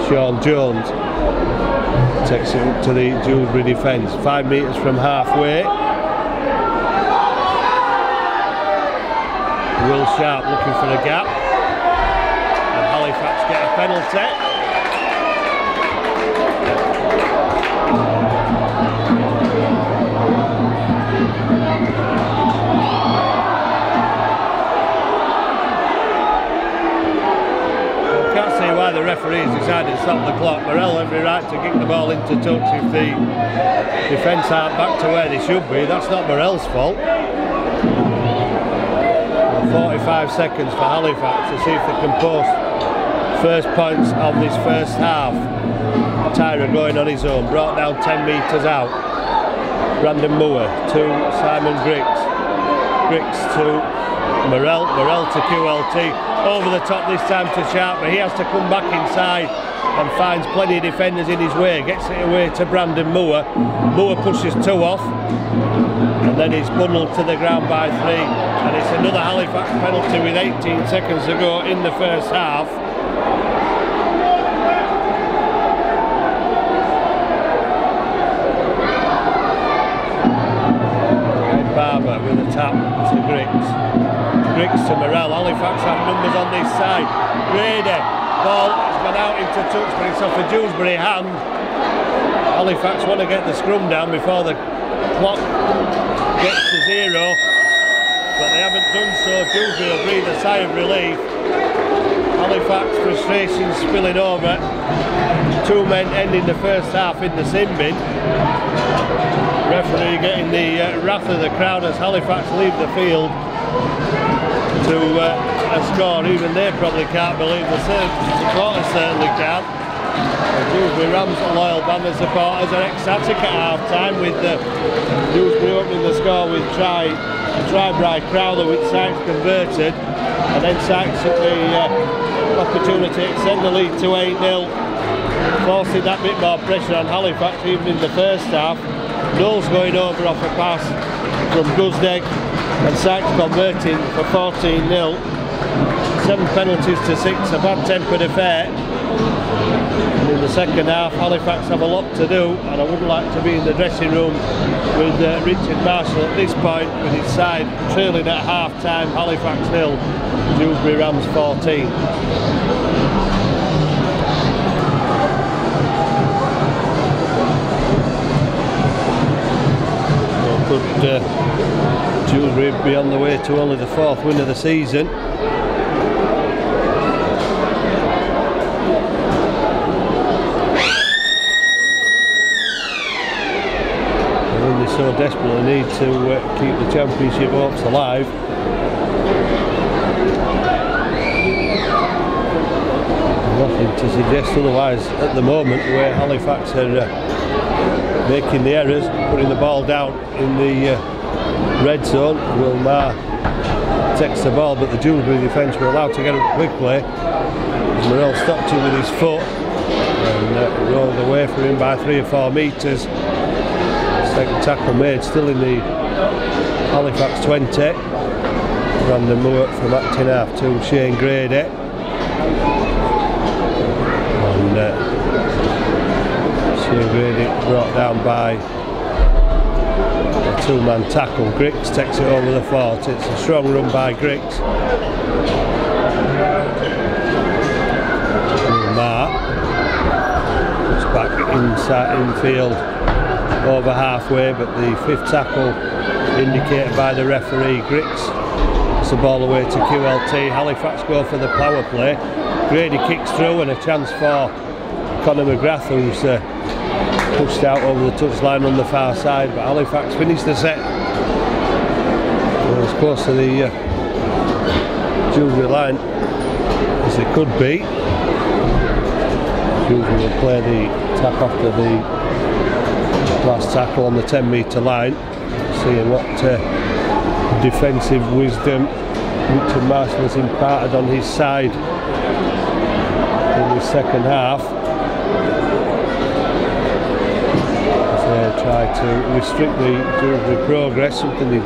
Sean Jones takes it up to the Dewsbury defence. 5 metres from halfway. Will Sharp looking for a gap. And Halifax get a penalty. Why the referees decided to stop the clock. Morrell every right to kick the ball into touch if the defence aren't back to where they should be. That's not Morrell's fault. 45 seconds for Halifax to see if they can post first points of this first half. Tyra going on his own, brought down 10 metres out. Brandon Moore to Simon Griggs. Griggs to Morrell, Morrell to QLT. Over the top this time to Sharp, but he has to come back inside and finds plenty of defenders in his way. Gets it away to Brandon Moore. Moore pushes two off and then he's bundled to the ground by 3, and it's another Halifax penalty with 18 seconds to go in the first half. Barber with a tap to Griggs. Griggs to Morrell. Halifax have numbers on this side. Brady, ball has gone out into touch, but it's off a Dewsbury hand. Halifax want to get the scrum down before the clock gets to 0, but they haven't done so. Dewsbury will breathe a sigh of relief. Halifax frustration spilling over. 2 men ending the first half in the sin bin. Referee getting the wrath of the crowd as Halifax leave the field to a score. Even they probably can't believe the supporters certainly can't. The Dewsbury Rams loyal band of supporters are ecstatic at half time with Dewsbury opening the score with try by Crowther with Sykes converted, and then Sykes took the opportunity to extend the lead to 8-0, forcing that bit more pressure on Halifax even in the first half. Knowles going over off a pass from Guznek and Sykes converting for 14-0. 7 penalties to 6, a bad-tempered affair. And in the second half, Halifax have a lot to do, and I wouldn't like to be in the dressing room with Richard Marshall at this point, with his side trailing at half-time. Halifax 0, Dewsbury Rams 14. Could Dewsbury be on the way to only the 4th win of the season? And they so desperately need to keep the championship hopes alive. Nothing to suggest otherwise at the moment, where Halifax are making the errors, putting the ball down in the red zone. Wilmar takes the ball, but the Dewsbury defence were allowed to get up quickly. Morrell stopped him with his foot and rolled away for him by 3 or 4 metres. Second tackle made, still in the Halifax 20. Brandon Moore from acting half to Shane Grady. And Shane Grady brought down by a two-man tackle. Griggs takes it over the 40. It's a strong run by Griggs. Mark puts back inside infield over halfway, but the fifth tackle indicated by the referee. Griggs puts the ball away to QLT. Halifax go for the power play. Grady kicks through and a chance for Conor McGrath, who's pushed out over the touchline on the far side, but Halifax finished the set. As close to the Dewsbury line as it could be. Dewsbury will play the tap after the last tackle on the 10-metre line, seeing what defensive wisdom Richard Marshall has imparted on his side in the second half. Try to restrict the Dewsbury progress, something they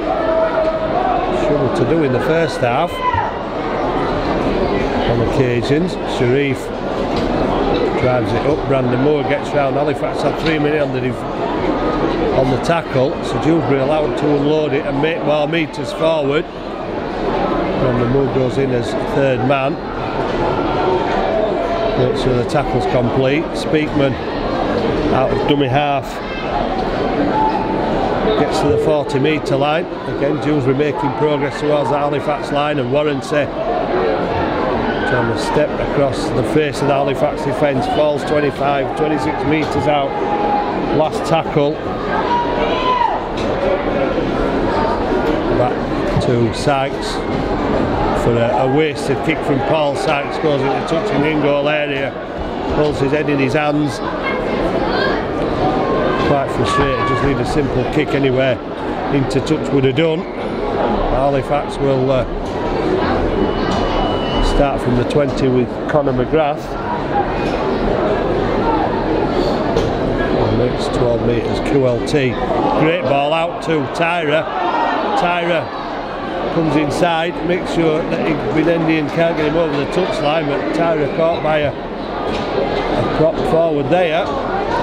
struggled to do in the first half on occasions. Sharif drives it up, Brandon Moore gets round. Halifax had 3 minutes on the tackle, so Dewsbury allowed to unload it and make more metres forward. Brandon Moore goes in as third man, makes sure the tackle's complete. Speakman out of dummy half gets to the 40-metre line. Again, Dewsbury making progress towards the Halifax line, and Warranty trying to step across the face of the Halifax defence, falls 26 metres out. Last tackle. Back to Sykes for a wasted kick from Paul. Sykes goes into touching the in-goal area, holds his head in his hands. Quite frustrated, just need a simple kick anywhere into touch would have done. Halifax will start from the 20 with Conor McGrath. Next 12 metres QLT. Great ball out to Tyra. Tyra comes inside, makes sure that Benendian can't get him over the touchline, but Tyra caught by a prop forward there.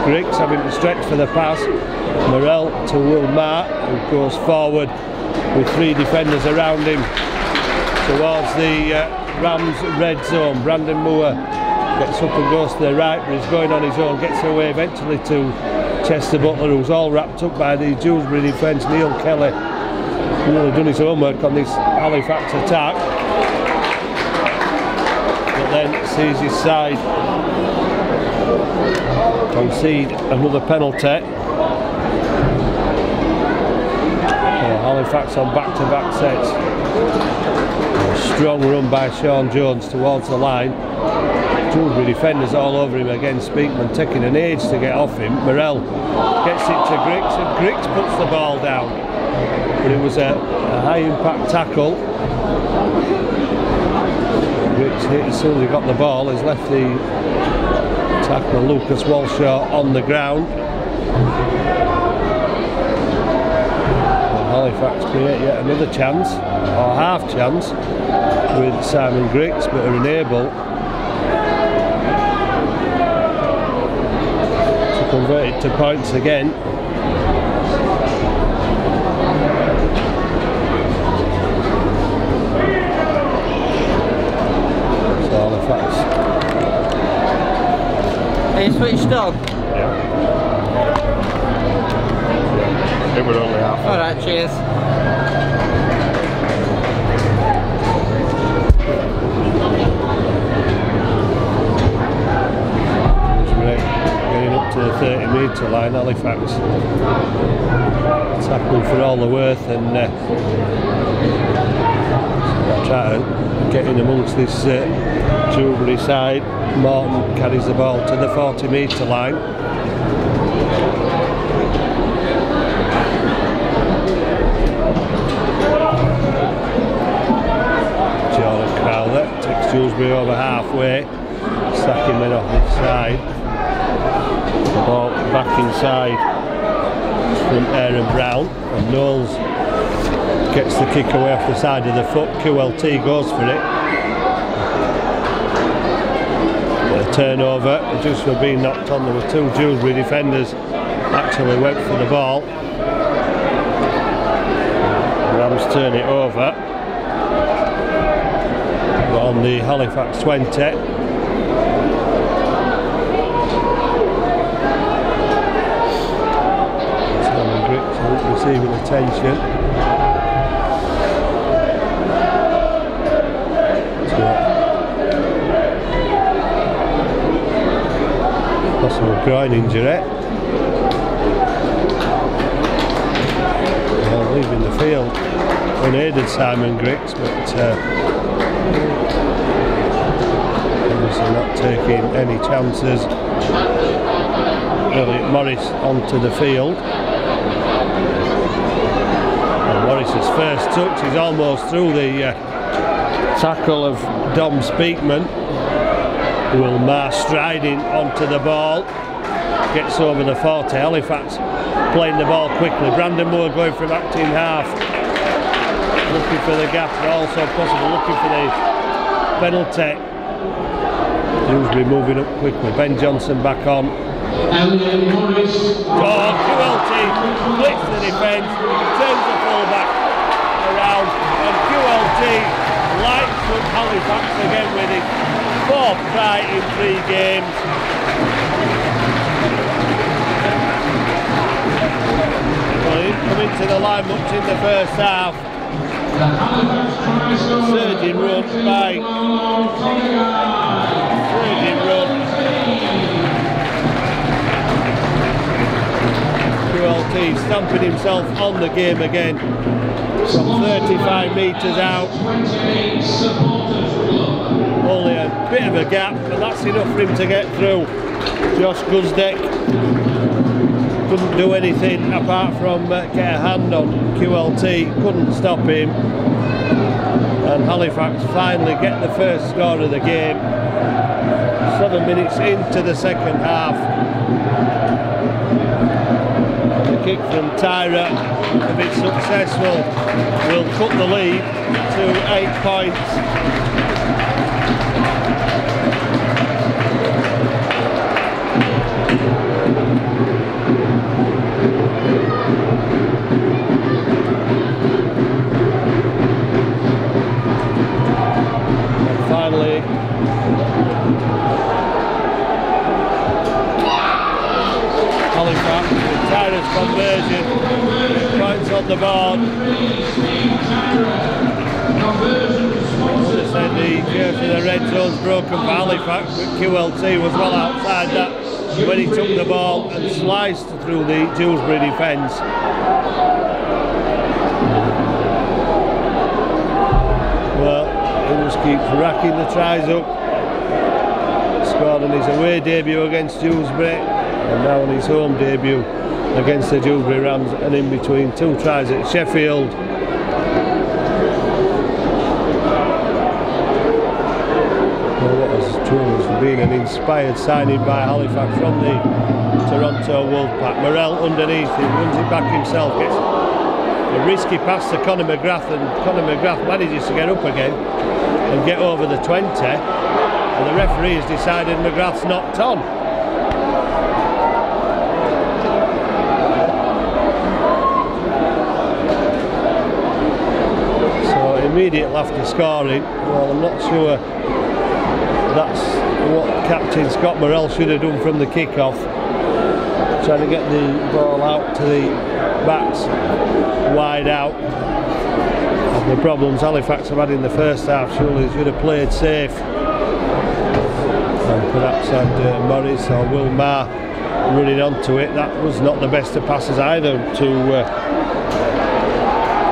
Griggs having to stretch for the pass. Morell to Will Mark, who goes forward with 3 defenders around him towards the Rams red zone. Brandon Moore gets up and goes to the right, but he's going on his own, gets away eventually to Chester Butler, who's all wrapped up by the Dewsbury defence. Neil Kelly really done his homework on this Halifax attack, but then sees his side concede another penalty. Halifax on back-to-back sets. A strong run by Sean Jones towards the line. Dewsbury defenders all over him again. Speakman taking an age to get off him. Morell gets it to Griggs, and Griggs puts the ball down. But it was a high-impact tackle. Griggs hit as soon as he got the ball, has left the tackler Lucas Walshaw on the ground. Halifax create yet another chance, or half chance, with Simon Griggs, but are unable to convert it to points again. So Halifax. Are you switched on? Yeah. It would only half. Alright, cheers. Getting up to the 30-metre line. Halifax tackling for all the worth, and try to get in amongst this Dewsbury side. Morton carries the ball to the 40-metre line. Jordan Crowler takes Dewsbury over halfway, sacking men off this side. The ball back inside from Aaron Brown, and Knowles gets the kick away off the side of the foot. QLT goes for it. A turnover just for being knocked on. There were two Dewsbury defenders actually went for the ball. Rams turn it over. But on the Halifax 20. Simon Griggs receiving attention. Possible groin injury. Leaving the field unaided, Simon Griggs, but obviously not taking any chances. Elliot Morris onto the field. And Morris's first touch is almost through the tackle of Dom Speakman. Will Marr striding onto the ball, gets over the 40. Halifax playing the ball quickly. Brandon Moore going from acting half, looking for the gap, but also possible looking for the penalty. Dewsbury moving up quickly. Ben Johnson back on. Elliot Morris. Oh, QLT splits the defence, turns the fullback around, and QLT lights up Halifax again with it. 4th try in 3 games. Well, he didn't come into the line much in the first half. Surging run by QLT stamping himself on the game again from 35 metres out. Only a bit of a gap, but that's enough for him to get through. Josh Guzdeck couldn't do anything apart from get a hand on QLT, couldn't stop him. And Halifax finally get the first score of the game. 7 minutes into the second half. The kick from Tyra, if it's successful, will cut the lead to 8 points. Finally, Halifax with Tyra's conversion, points on the board. As I said, the curse of the red zone's broken for Halifax, but QLT was well outside that when he took the ball and sliced through the Dewsbury defence. Well, he just keeps racking the tries up. Scored on his away debut against Dewsbury, and now on his home debut against the Dewsbury Rams, and in between 2 tries at Sheffield. Well, what has truly been an inspired signing by Halifax from the Toronto Wolfpack. Morrell underneath him, runs it back himself, gets a risky pass to Conor McGrath, and Conor McGrath manages to get up again and get over the 20, and the referee has decided McGrath's knocked on. So immediately after scoring, well, I'm not sure that's what Captain Scott Morrell should have done from the kick-off, trying to get the ball out to the backs wide out. The problems Halifax have had in the first half, surely should have played safe, and perhaps had Morris or Will Marr running onto it. That was not the best of passes either to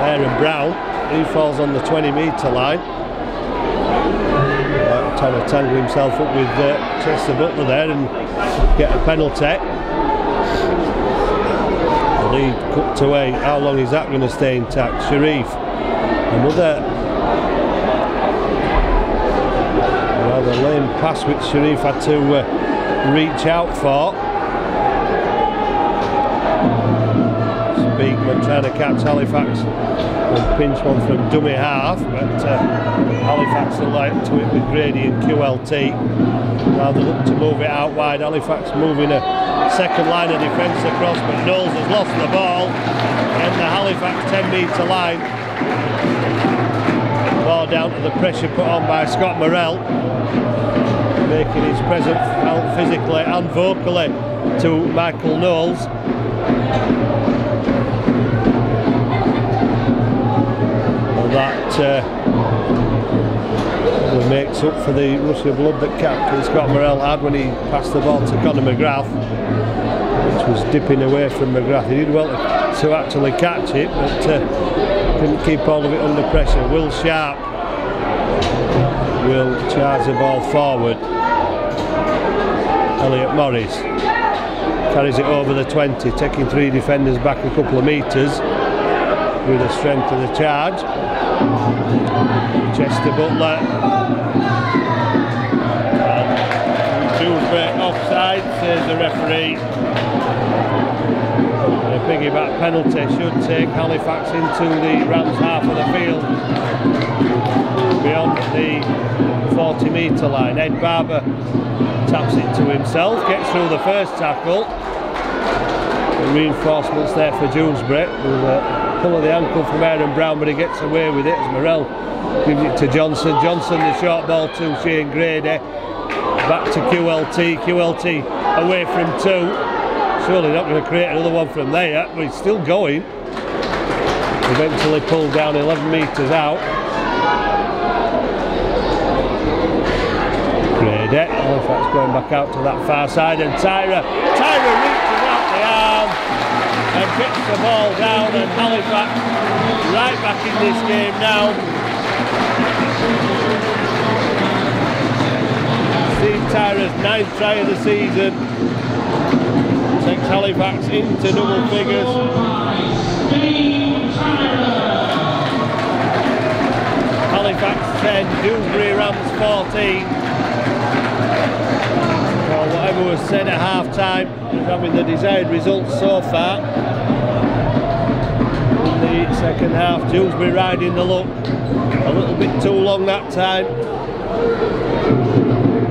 Aaron Brown. He falls on the 20-metre line, trying to tangle himself up with Chester Butler there and get a penalty. The lead cut to 8. How long is that going to stay intact? Sharif, another rather lame pass which Sharif had to reach out for. trying to catch Halifax and pinch one from dummy half, but Halifax are like to it with Grady and QLT. Now they look to move it out wide. Halifax moving a second line of defence across, but Knowles has lost the ball in the Halifax 10-metre line. Ball down to the pressure put on by Scott Morrell, making his presence felt physically and vocally to Michael Knowles. And that makes up for the rush of blood that Captain Scott Morrell had when he passed the ball to Conor McGrath, which was dipping away from McGrath. He did well to actually catch it, but couldn't keep all of it under pressure. Will Sharp will charge the ball forward. Elliot Morris carries it over the 20, taking 3 defenders back a couple of metres with the strength of the charge. Chester Butler, and Dewsbury offside, says the referee. And a piggyback penalty should take Halifax into the Rams half of the field, beyond the 40-metre line. Ed Barber taps it to himself, gets through the first tackle. The reinforcements there for Dewsbury. Pull of the ankle from Aaron Brown, but he gets away with it as Morrell gives it to Johnson. Johnson, the short ball to Shane Grady. Back to QLT. QLT away from 2. Surely not going to create another one from there, but he's still going. Eventually pulled down 11 metres out. Grady, Halifax going back out to that far side, and Tyra reaches out the arm and gets the ball down, and Halifax right back in this game now. Steve Tyra's 9th try of the season takes Halifax into double figures. Halifax 10, Dewsbury Rams 14. Well, whatever was said at half time, having the desired results so far. In the second half, Dewsbury riding the luck a little bit too long that time.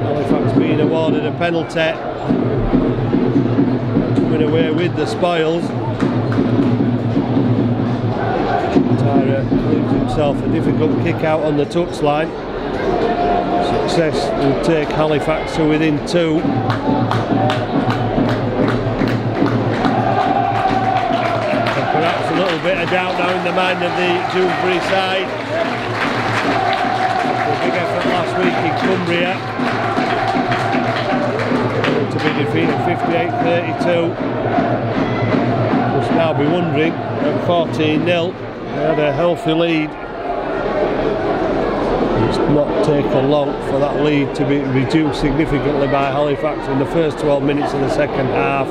Halifax being awarded a penalty, coming away with the spoils. Tyra leaves himself a difficult kick out on the touchline. Success will take Halifax to within 2. And perhaps a little bit of doubt now in the mind of the Dewsbury side. A big effort last week in Cumbria to be defeated 58-32. Must now be wondering at 14-0. They had a healthy lead. It's not taken long for that lead to be reduced significantly by Halifax in the first 12 minutes of the second half.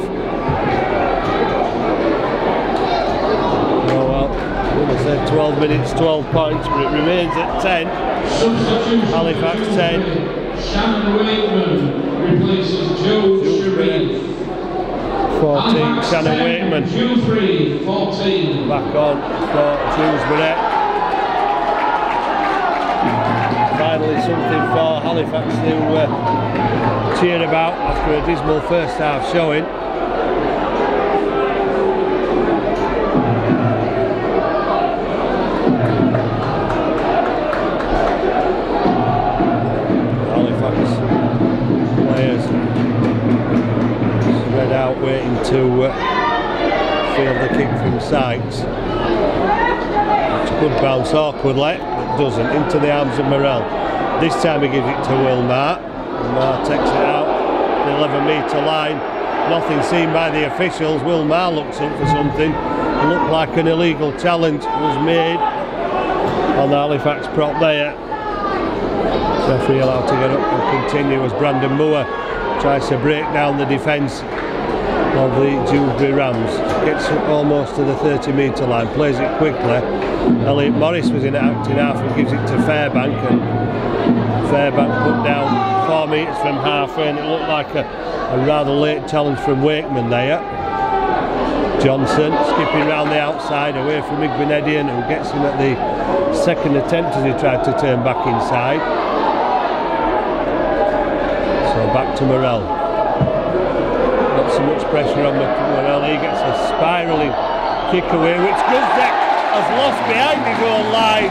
Oh well, I would have said 12 minutes, 12 points, but it remains at 10. Halifax 10. Shannon Wakeman replaces Joe Sharif. 14, Shannon Wakeman. Dewsbury 14. Back on for Dewsbury. Finally something for Halifax to cheer about after a dismal first half showing. Halifax players spread out waiting to field the kick from Sykes. It's a good bounce awkwardly. Doesn't, into the arms of Morrell. This time he gives it to Wilmar. Wilmar takes it out the 11-metre line. Nothing seen by the officials. Wilmar looks up for something. It looked like an illegal challenge was made on the Halifax prop there. Referee allowed to get up and continue as Brandon Moore tries to break down the defence of the Dewsbury Rams. Gets almost to the 30-metre line, plays it quickly. Elliot Morris was in acting half and gives it to Fairbank, and Fairbank put down 4 metres from halfway, and it looked like a rather late challenge from Wakeman there. Johnson skipping round the outside away from Igbenedian, who gets him at the second attempt as he tried to turn back inside. So back to Morel. Not so much pressure on Morel. He gets a spiralling kick away, which Guzdek has lost behind his own line.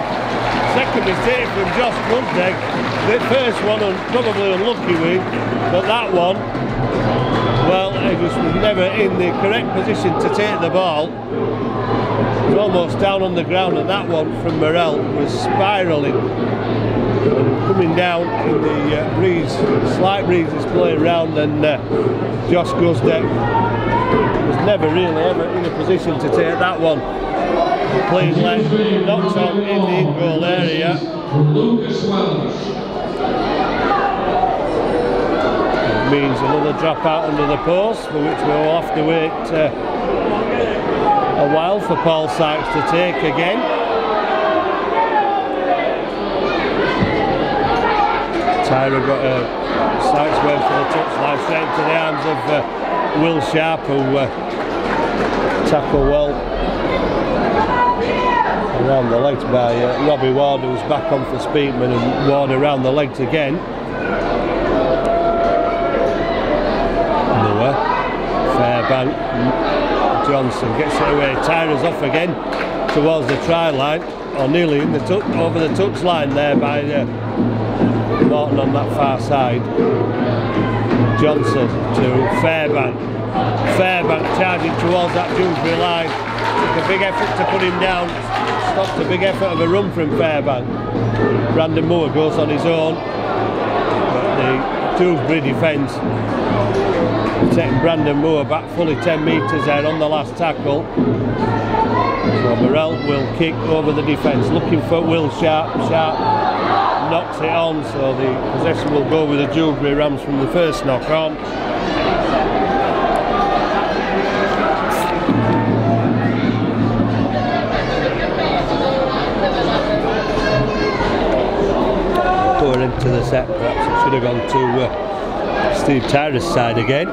Second mistake from Josh Guzdek. The first one probably unlucky with, but that one, well, he was never in the correct position to take the ball. He was almost down on the ground, and that one from Morel was spiralling and coming down in the breeze. Slight breeze is blowing around, and Josh Guzdek was never really ever in a position to take that one. Clean left, knocks on in the in-goal area. It means another drop out under the post, for which we'll have to wait a while for Paul Sykes to take again. Tyra got Sykes went for the touchline straight into the arms of Will Sharp, who tackled well around the legs by Robbie Ward, who's back on for Speakman, and Ward around the legs again. Moore, Fairbank, Johnson gets it away. Tyra's off again towards the try line, or nearly in the over the touch line there by Morton on that far side. Johnson to Fairbank. Fairbank charging towards that Dewsbury line. Took a big effort to put him down. Stopped a big effort of a run from Fairbank. Brandon Moore goes on his own, but the Dewsbury defence taking Brandon Moore back fully 10 metres there on the last tackle. So Morel will kick over the defence, looking for Will Sharp. Sharp knocks it on, so the possession will go with the Dewsbury Rams from the first knock on. Going into the set, perhaps it should have gone to Steve Tyra's side again.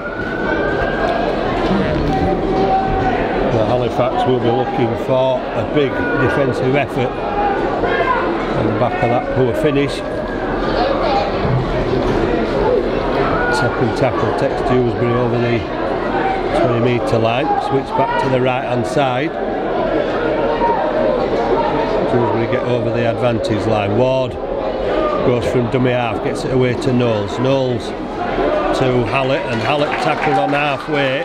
Well, Halifax will be looking for a big defensive effort on the back of that poor finish. Second tackle takes Dewsbury over the 20-metre line, switch back to the right hand side. Dewsbury get over the advantage line. Ward goes from dummy half, gets it away to Knowles. Knowles to Hallett, and Hallett tackled on halfway.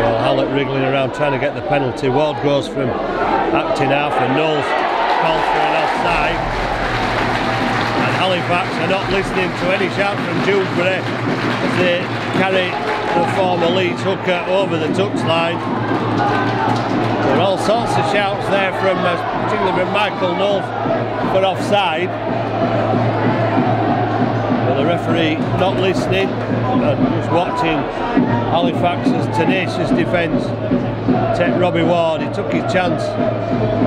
Well, Hallett wriggling around trying to get the penalty. Ward goes from acting half, and Knowles calls for an offside. And Halifax are not listening to any shout from Dewsbury as they carry the former Leeds hooker over the touchline. There are all sorts of shouts there from, particularly from Michael Knowles, for offside. But the referee not listening and just watching Halifax's tenacious defence take Robbie Ward. He took his chance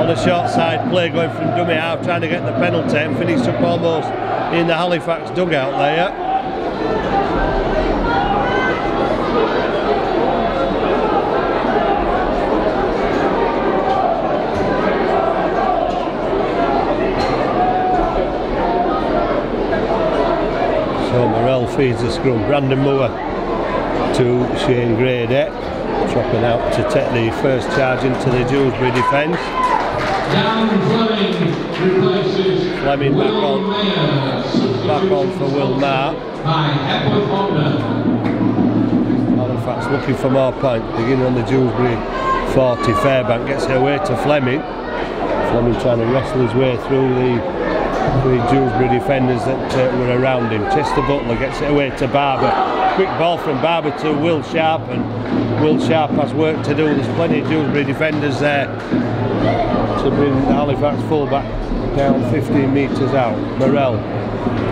on a short side play going from dummy half, trying to get the penalty, and finished up almost in the Halifax dugout there. So Morel feeds the scrum. Brandon Moore to Shane Grady, dropping out to take the first charge into the Dewsbury defence. Fleming back on for Will Maher. Halifax looking for more points, beginning on the Dewsbury 40. Fairbank gets it away to Fleming. Fleming trying to wrestle his way through the Dewsbury defenders that were around him. Chester Butler gets it away to Barber. Quick ball from Barber to Will Sharp, and Will Sharp has work to do. There's plenty of Dewsbury defenders there to bring the Halifax fullback down 15 metres out. Morel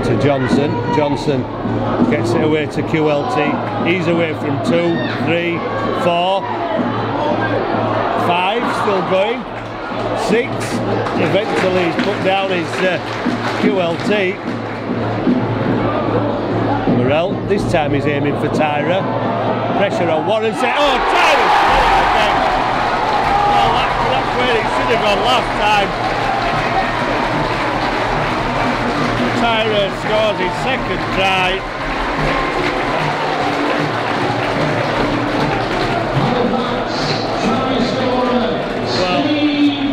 to Johnson. Johnson gets it away to QLT. He's away from 2, 3, 4, 5, still going. 6, eventually he's put down his QLT. Morel, this time he's aiming for Tyra. Pressure on Warren set. Oh, Tyra scores again. Well, that's where it should have gone last time. Tyra scores his second try. Well,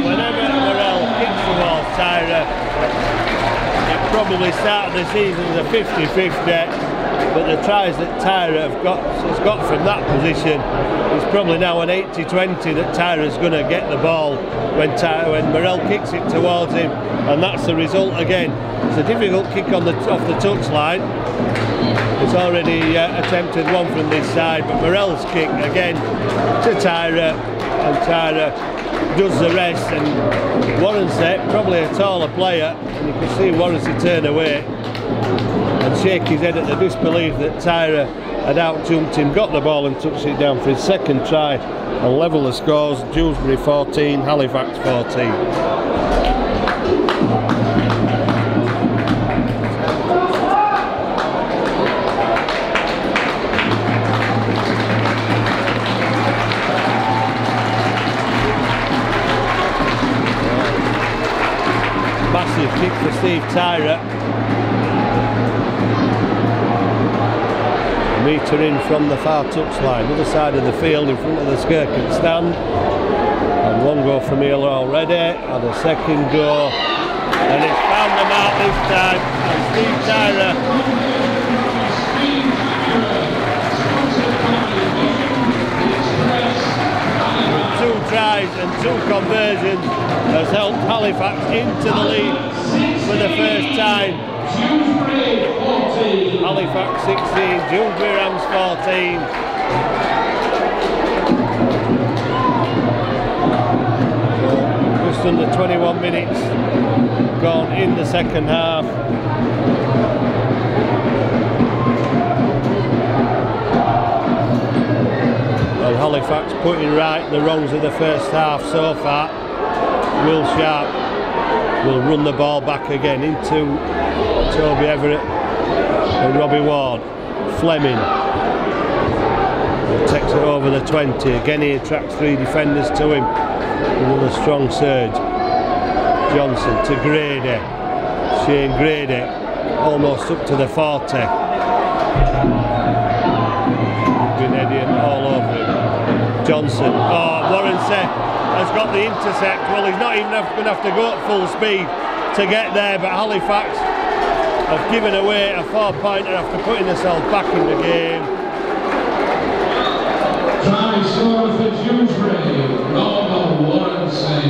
whenever Morel kicks the ball, Tyra, it probably started the season as a 50-50. But the tries that Tyra has got from that position is probably now an 80-20 that Tyra's going to get the ball when Morel kicks it towards him, and that's the result again. It's a difficult kick off the touch line. It's already attempted one from this side, but Morel's kick again to Tyra, and Tyra does the rest. And Warrenset, probably a taller player, and you can see Warrenset turn away and shake his head at the disbelief that Tyra had out-jumped him, got the ball and touched it down for his second try, and level the scores. Dewsbury 14, Halifax 14. Massive kick for Steve Tyra. Metre in from the far touch line, other side of the field in front of the Skirkin stand. And one go from here already, and a second go. And it's found them out this time. And Steve Tyra with 2 tries and 2 conversions has helped Halifax into the lead for the first time. Halifax 16, Dewsbury Rams 14. Just under 21 minutes gone in the second half. And Halifax putting right the wrongs of the first half so far. Will Sharp will run the ball back again into Toby Everett and Robbie Ward. Fleming takes it over the 20. Again he attracts 3 defenders to him. Another strong surge. Johnson to Grady. Shane Grady almost up to the 40. Grenadian all over him. Johnson. Oh, Warrenset has got the intercept. Well, he's not even going to have to go at full speed to get there, but Halifax have given away a 4-pointer after putting themselves back in the game. Try score for Dewsbury, Rob Warrenset.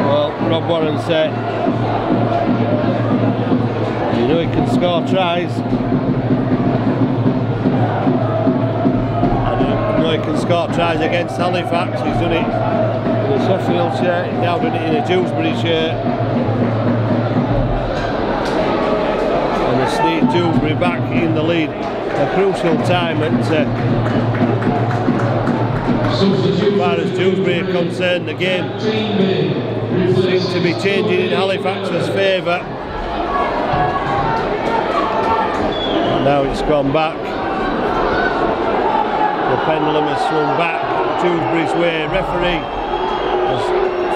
Well, Rob Warrenset, you know he can score tries. He can score tries against Halifax. He's done it in a Sheffield shirt, he's now done it in a Dewsbury shirt. And they sneak Dewsbury back in the lead. A crucial time at as far as Dewsbury are concerned. The game seems to be changing in Halifax's favour. Now it's gone back. The pendulum has swung back Dewsbury's way. Referee has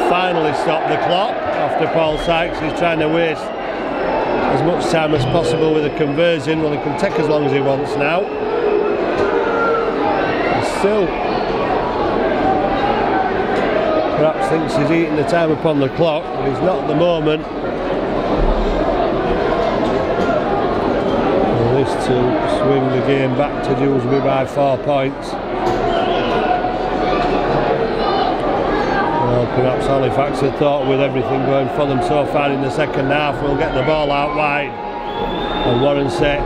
finally stopped the clock after Paul Sykes is trying to waste as much time as possible with a conversion. Well, he can take as long as he wants now. He still perhaps thinks he's eating the time upon the clock, but he's not at the moment. This to swing the game back to Dewsbury by 4 points. Well, perhaps Halifax had thought with everything going for them so far in the second half, we'll get the ball out wide. And Warrenset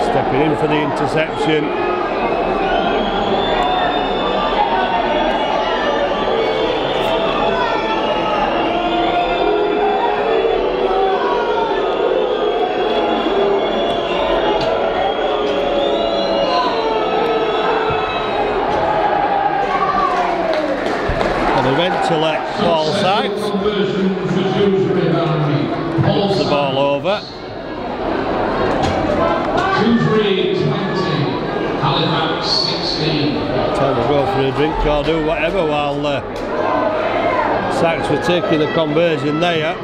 stepping in for the interception. To let Paul Sykes Dewsbury 20, Halifax 16. Time to go for a drink or do whatever while Sacks were taking the conversion there.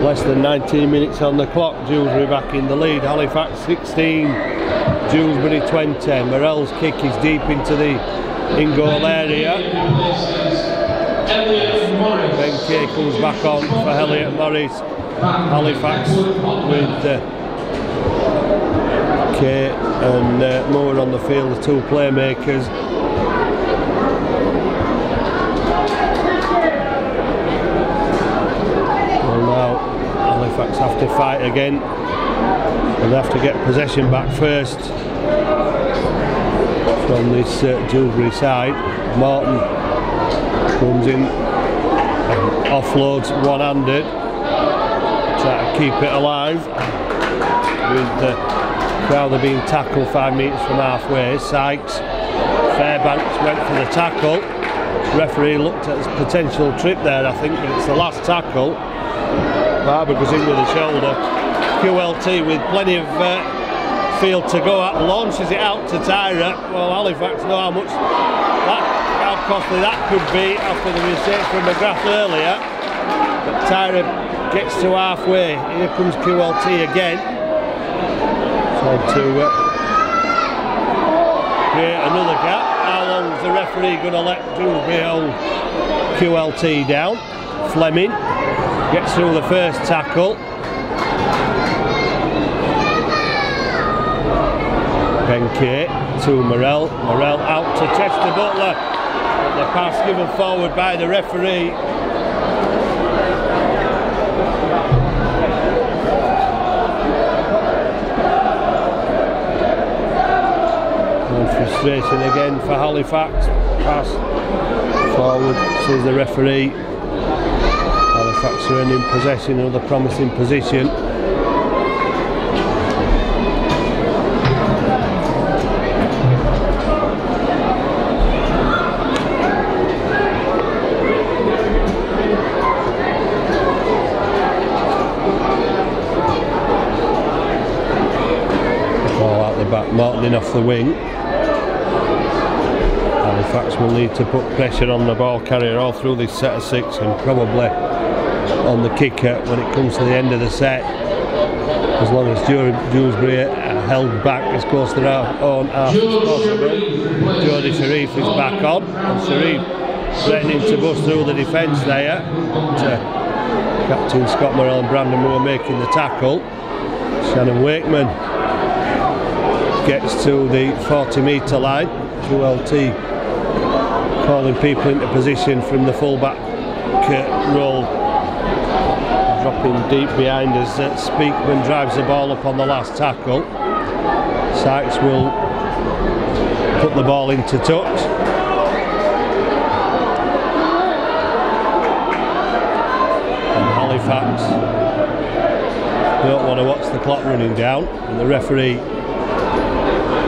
Less than 19 minutes on the clock. Dewsbury back in the lead. Halifax 16, Dewsbury 20. Morell's kick is deep into the in-goal area. Ben Kay comes back on for Elliot Morris. Halifax with Kay and Moore on the field, the two playmakers. Well, now Halifax have to fight again and have to get possession back first from this Dewsbury side. Martin comes in and offloads one-handed, try to keep it alive with the Crowther being tackled 5 metres from halfway. Sykes, Fairbanks went for the tackle. Referee looked at his potential trip there, I think, but it's the last tackle. Barber goes in with the shoulder. QLT with plenty of field to go at, launches it out to Tyra. Well, Halifax know how costly that could be after the mistake from McGrath earlier. But Tyra gets to halfway. Here comes QLT again. Trying to create another gap. How long is the referee going to let Dewsbury hold QLT down? Fleming gets through the first tackle. Ben Kay to Morell. Morell out to Chester Butler. But the pass given forward by the referee. And frustration again for Halifax. Pass forward, says the referee. Halifax are in possession, another promising position. Martin off the wing. Halifax will need to put pressure on the ball carrier all through this set of 6 and probably on the kicker when it comes to the end of the set. As long as Dewsbury are held back as close to their own half as possible. Jody Sharif is back on, and Sharif threatening to bust through the defence there. Captain Scott Morell and Brandon Moore making the tackle. Shannon Wakeman gets to the 40-metre line. QLT calling people into position from the full-back role, dropping deep behind as Speakman drives the ball up on the last tackle. Sykes will put the ball into touch. And Halifax don't want to watch the clock running down, and the referee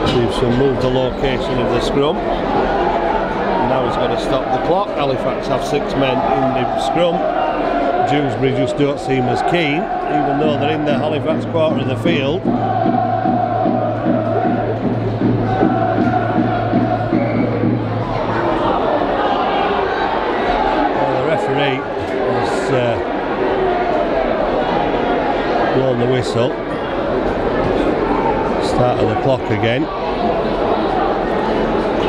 seems to move the location of the scrum. Now he's going to stop the clock. Halifax have 6 men in the scrum. Dewsbury just don't seem as keen, even though they're in the Halifax quarter of the field. Well, the referee has blown the whistle. Start of the clock again.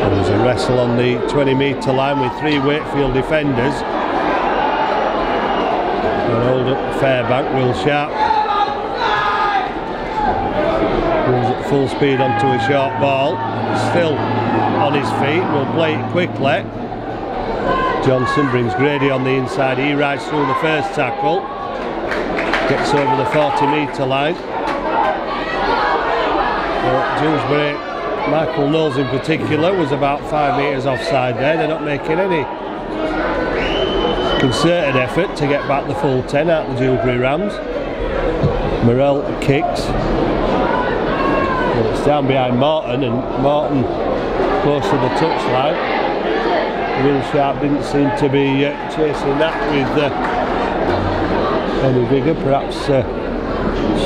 And there's a wrestle on the 20-metre line with 3 Wakefield defenders. And hold up Fairbank, Will Sharp runs at full speed onto a short ball. He's still on his feet, will play it quickly. Johnson brings Grady on the inside, he rides through the first tackle. Gets over the 40-metre line. Dewsbury, Michael Knowles in particular, was about 5 metres offside there. They're not making any concerted effort to get back the full 10 out of the Dewsbury Rams. Morell kicks. Well, it's down behind Martin, and Martin close to the touchline. Will Sharp didn't seem to be chasing that with any vigour. Perhaps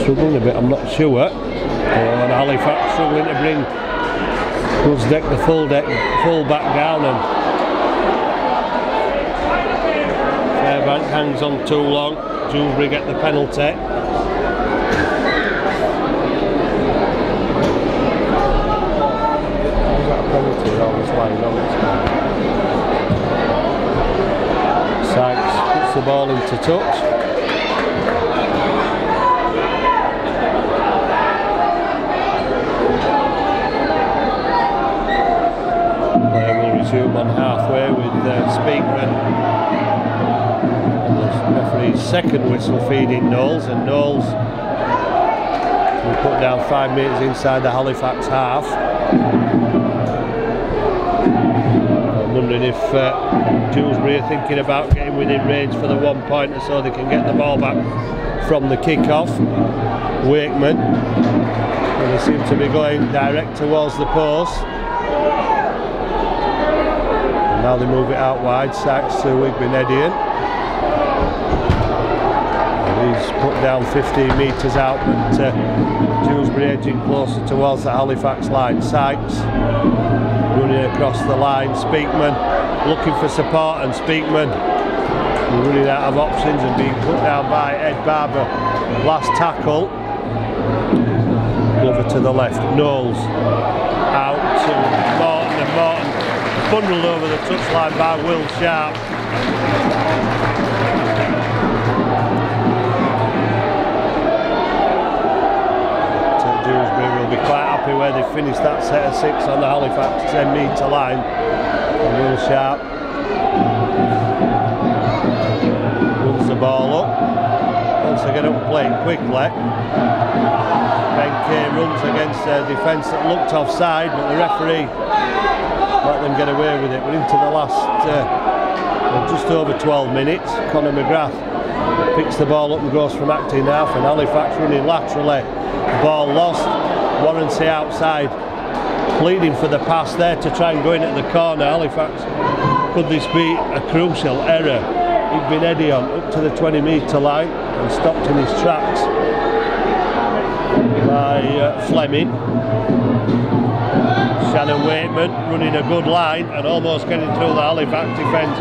struggling a bit, I'm not sure. And Halifax struggling to bring Guzdeck the full back down, and Fairbank hangs on too long. Dewsbury get the penalty. Sykes puts the ball into touch. Play will resume on halfway with Speakman. And the referee's second whistle feeding Knowles, and Knowles will put down 5 metres inside the Halifax half. I'm wondering if Dewsbury are thinking about getting within range for the 1 pointer so they can get the ball back from the kick-off. Wakeman, and they seem to be going direct towards the post. And now they move it out wide. Sykes to Igbenedian. He's put down 15 metres out, but Dewsbury edging closer towards the Halifax line. Sykes running across the line. Speakman looking for support, and Speakman running out of options and being put down by Ed Barber. Last tackle. Over to the left. Knowles out to Morton, and Morton bundled over the touchline by Will Sharp. Dewsbury will be quite happy where they finished that set of 6 on the Halifax 10 metre line. And Will Sharp runs the ball up, wants to get up and play it quickly. Ben Kay runs against a defence that looked offside, but the referee let them get away with it. We're into the last just over 12 minutes. Conor McGrath picks the ball up and goes from acting half, and Halifax running laterally. Ball lost. Warranty outside, pleading for the pass there to try and go in at the corner. Halifax, could this be a crucial error? Igbenedian up to the 20 metre line and stopped in his tracks by Fleming. Shannon Wakeman running a good line and almost getting through the Halifax defence,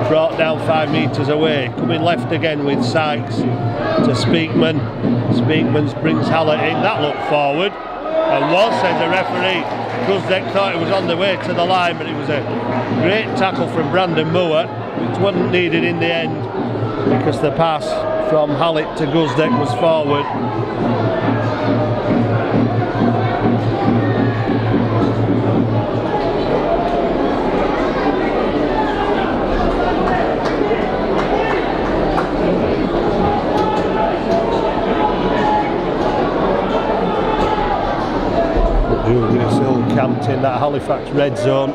brought down 5 metres away. Coming left again with Sykes to Speakman. Speakman brings Hallett in. That looked forward, and was, says the referee. Guzdeck thought it was on the way to the line, but it was a great tackle from Brandon Moore, which wasn't needed in the end because the pass from Hallett to Guzdeck was forward. Dewsbury still camped in that Halifax red zone.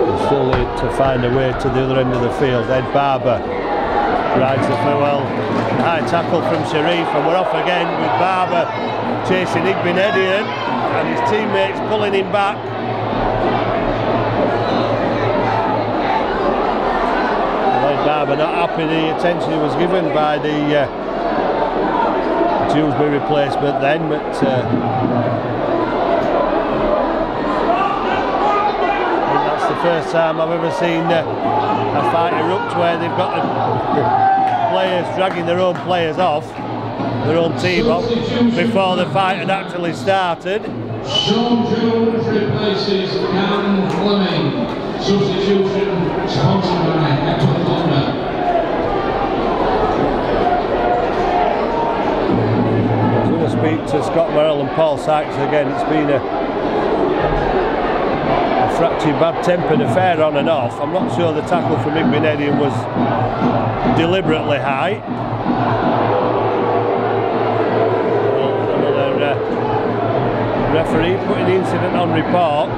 They still need to find a way to the other end of the field. Ed Barber rides the farewell. High tackle from Sharif, and we're off again with Barber chasing Igbenedian and his teammates pulling him back. Ed Barber not happy the attention he was given by the Dewsbury replacement then, but I think that's the first time I've ever seen a fight erupt where they've got the players dragging their own players off, their own team off, before the fight had actually started. Sean Jones replaces Cam Fleming. Substitution sponsored by Epic Honda. Speak to Scott Morrell and Paul Sykes again. It's been a fractured, bad-tempered affair on and off. I'm not sure the tackle from Igbenedian was deliberately high. Another referee putting the incident on report.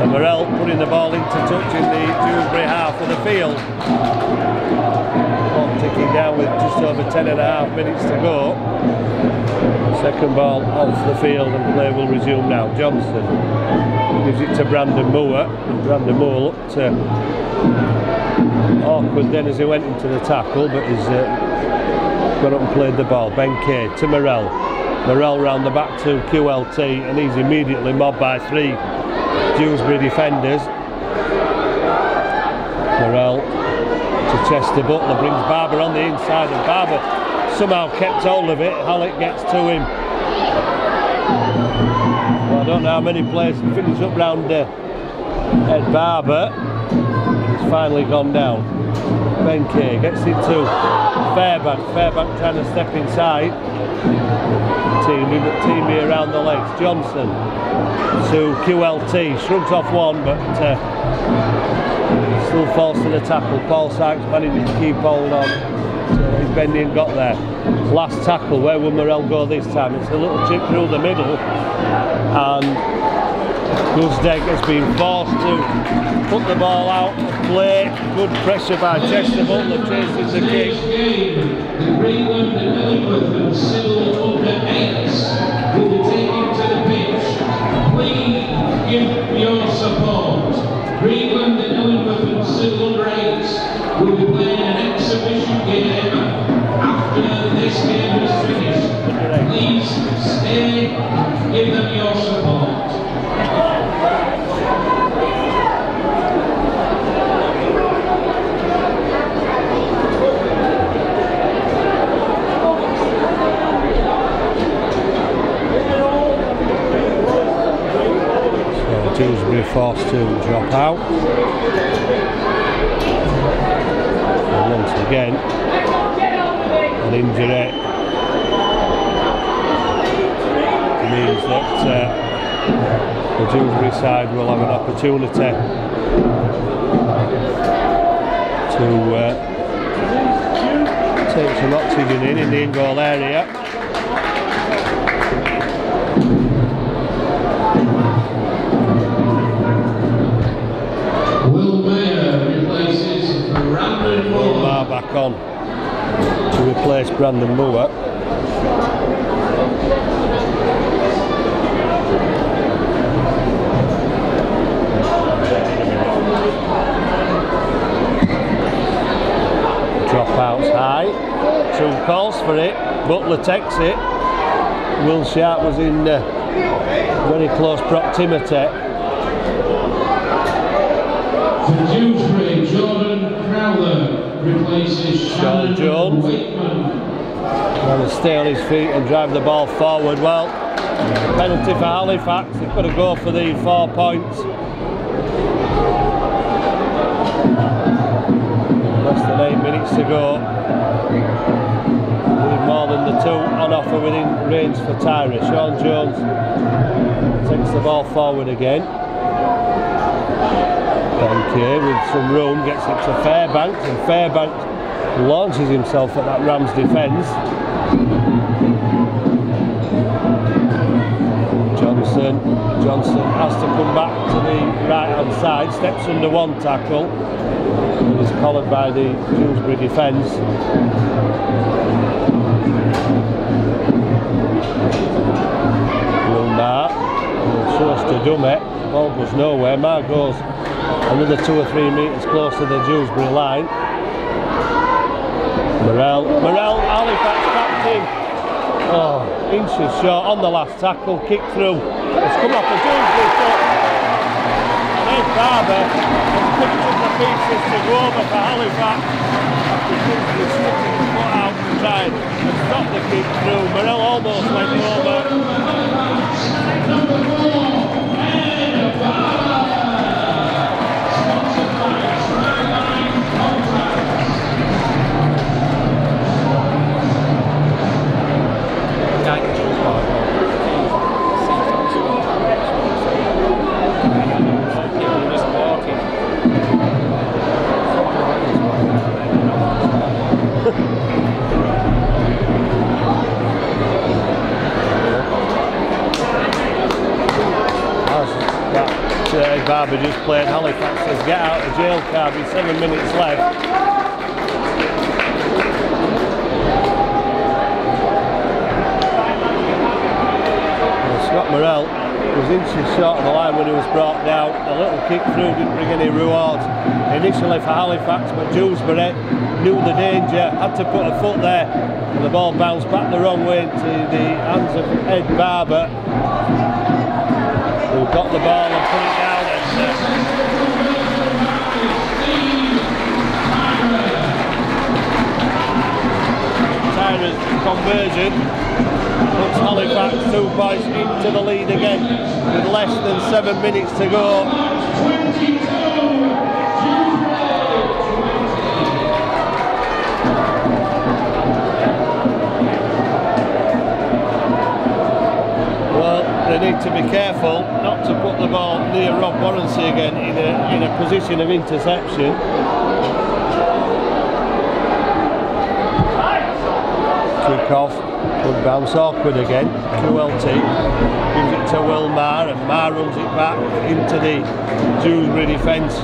And Morrell putting the ball into touch in the Dewsbury half of the field. Ticking down with just over 10.5 minutes to go. Second ball off the field and play will resume now. Johnson gives it to Brandon Moore. Brandon Moore looked to Awkward then as he went into the tackle, but he's got up and played the ball. Ben Kay to Morrell. Morrell round the back to QLT, and he's immediately mobbed by 3 Dewsbury defenders. Morrell to Chester Butler, brings Barber on the inside, and Barber somehow kept hold of it. Hallett gets to him. Well, I don't know how many players can finish up round Ed Barber. He's finally gone down. Ben Kay gets it to Fairbank. Fairbank trying to step inside. Team me around the legs. Johnson to QLT. Shrugs off one, but still falls to the tackle. Paul Sykes managing to keep hold on. So he's bending and got there. Last tackle, where will Morrell go this time? It's a little chip through the middle, and Guzdeck has been forced to put the ball out of play. Good pressure by Chester Butler chasing the kick. The Greenland and Illingworth and Civil under 8s will be taken to the pitch. Please give your support. Greenland and Illingworth and Civil under 8s will be playing an exhibition game after this game is finished. Please stay, give them your support. Dewsbury forced to drop out, and once again an injury means that the Dewsbury side will have an opportunity to take some oxygen in the in-goal area. Back on to replace Brandon Moore. Dropouts high, 2 calls for it. Butler takes it. Will Sharp was in very close proximity. For Dewsbury, Jordan Crowler replaces Sean Jones. Trying to stay on his feet and drive the ball forward. Well, penalty for Halifax. They've got to go for the 4 points. Less than 8 minutes to go. With more than the 2 on offer within range for Tyra. Sean Jones takes the ball forward again. Ben Kay with some room gets it to Fairbanks, and Fairbanks launches himself at that Rams defence. Johnson has to come back to the right hand side, steps under 1 tackle and is collared by the Dewsbury defence. Will Marr shows to Dummett, ball goes nowhere. Marr goes another 2 or 3 metres close to the Dewsbury line. Morrell, Halifax captain. Oh, inches short on the last tackle, kick through. It's come off the Dewsbury foot. And Ed Barber has picked up the pieces to go over for Halifax. After Dewsbury sticking the foot out and tried and stopped the kick through. Morrell almost went over. Barber just played. Halifax says get out of jail card with 7 minutes left. Scott Morrell was inches short of the line when he was was brought down. A little kick through didn't bring any rewards initially for Halifax, but Dewsbury knew the danger, had to put a foot there, and the ball bounced back the wrong way into the hands of Ed Barber, who got the ball and put it down. Tyra's conversion puts Halifax 2 points into the lead again with less than 7 minutes to go. Well, they need to be careful not to put the ball near Rob Warrancy again in a position of interception. Kick off, good bounce, awkward again. QLT gives it to Wilmar, and Marr runs it back into the Dewsbury defence.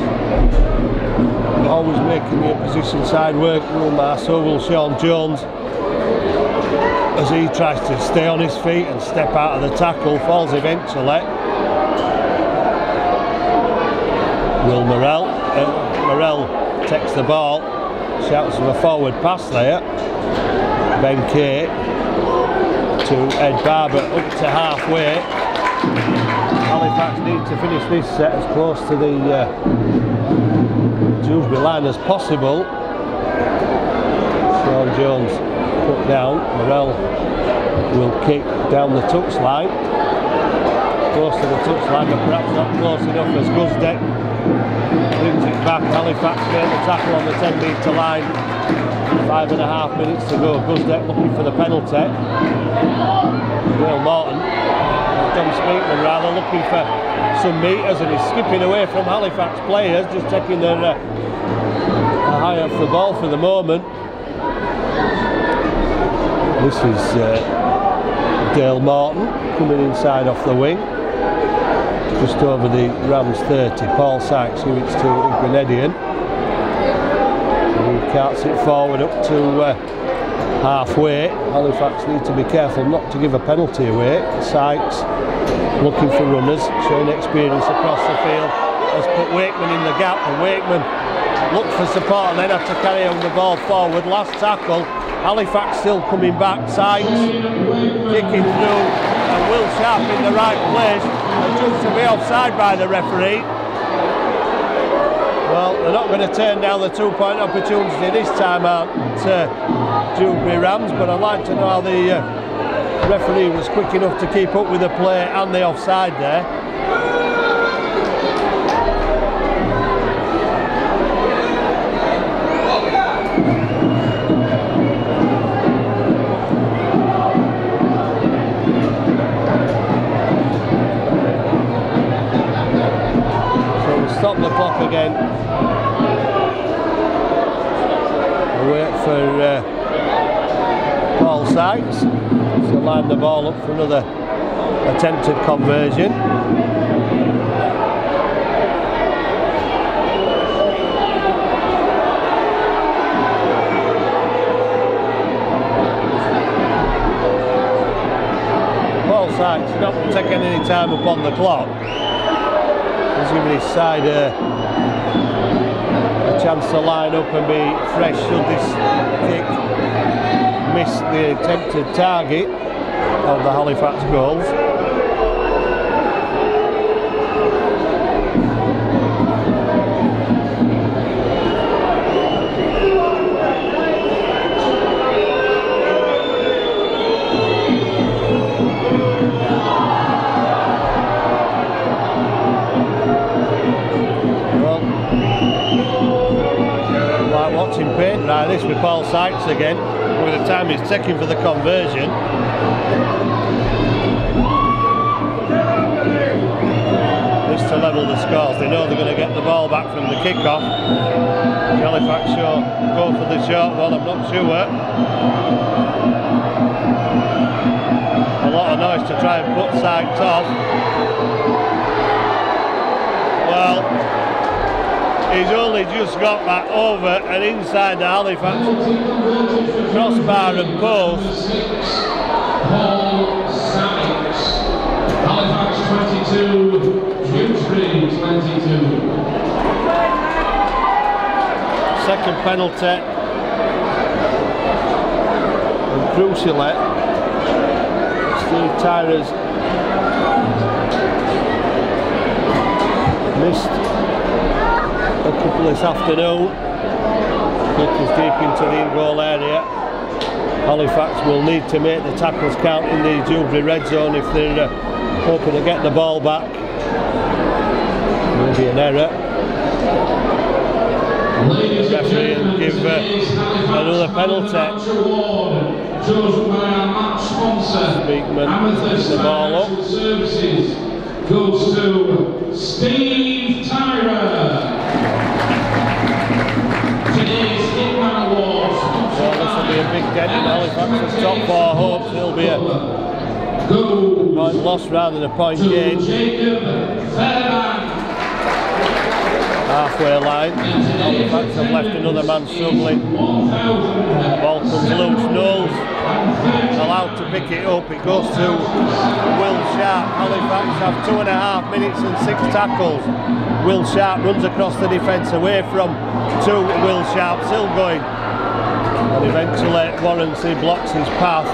Always making the opposition side work, Wilmar, so will Sean Jones, as he tries to stay on his feet and step out of the tackle, falls eventually. Will Morrell takes the ball, shouts for a forward pass there. Ben Kay to Ed Barber up to halfway. Halifax need to finish this set as close to the Dewsbury line as possible. Sean Jones put down. Morrell will kick down the touchline. Close to the touchline, but perhaps not close enough as Guzdeck brings it back. Halifax made the tackle on the 10-metre line. 5.5 minutes to go. Guzdeck looking for the penalty. Dale Morton, Tom Speakman rather, looking for some metres, and he's skipping away from Halifax players, just taking their high off the ball for the moment. This is Dale Morton coming inside off the wing, just over the Rams 30. Paul Sykes gives it to Grenadian. He carts it forward up to halfway. Halifax need to be careful not to give a penalty away. Sykes looking for runners, showing experience across the field. Has put Wakeman in the gap, and Wakeman looked for support and then had to carry on the ball forward. Last tackle, Halifax still coming back. Sykes kicking through, and Will Sharp in the right place, and just to be offside by the referee. Well, they're not going to turn down the 2-point opportunity this time out at Dewsbury Rams, but I'd like to know how the referee was quick enough to keep up with the play and the offside there. So we'll stop the clock again. Wait for Paul Sykes to line the ball up for another attempted conversion. Paul Sykes not taking any time upon the clock. He's giving his side a chance to line up and be fresh should this kick miss the attempted target of the Halifax goals. Watching paint right this with Paul Sykes again, with the time he's taking for the conversion. This to level the scores. They know they're going to get the ball back from the kick-off. Halifax go for the short one, I'm not sure. A lot of noise to try and put Sykes off. Well, he's only just got that over and inside the Halifax crossbar and post. Paul Sykes, Halifax 22, Dewsbury second penalty. And crucially, Steve Tyra's missed a couple this afternoon. Kick is deep into the in-goal area. Halifax will need to make the tackles count in the Dewsbury red zone if they're hoping to get the ball back. Will be an error. The referee will give another penalty. Speakman picks the ball up. Goes to Steve Tyra. Today's Hitman Awards. Well, this will be a big dent in Halifax's top four hopes. It'll be a point loss rather than a point gain. Halfway line. Halifax have left another man struggling. Ball comes loose. Knowles allowed to pick it up. It goes to Will Sharp. Halifax have 2.5 minutes and 6 tackles. Will Sharp runs across the defence away from Will Sharp, still going. And eventually Warranty blocks his path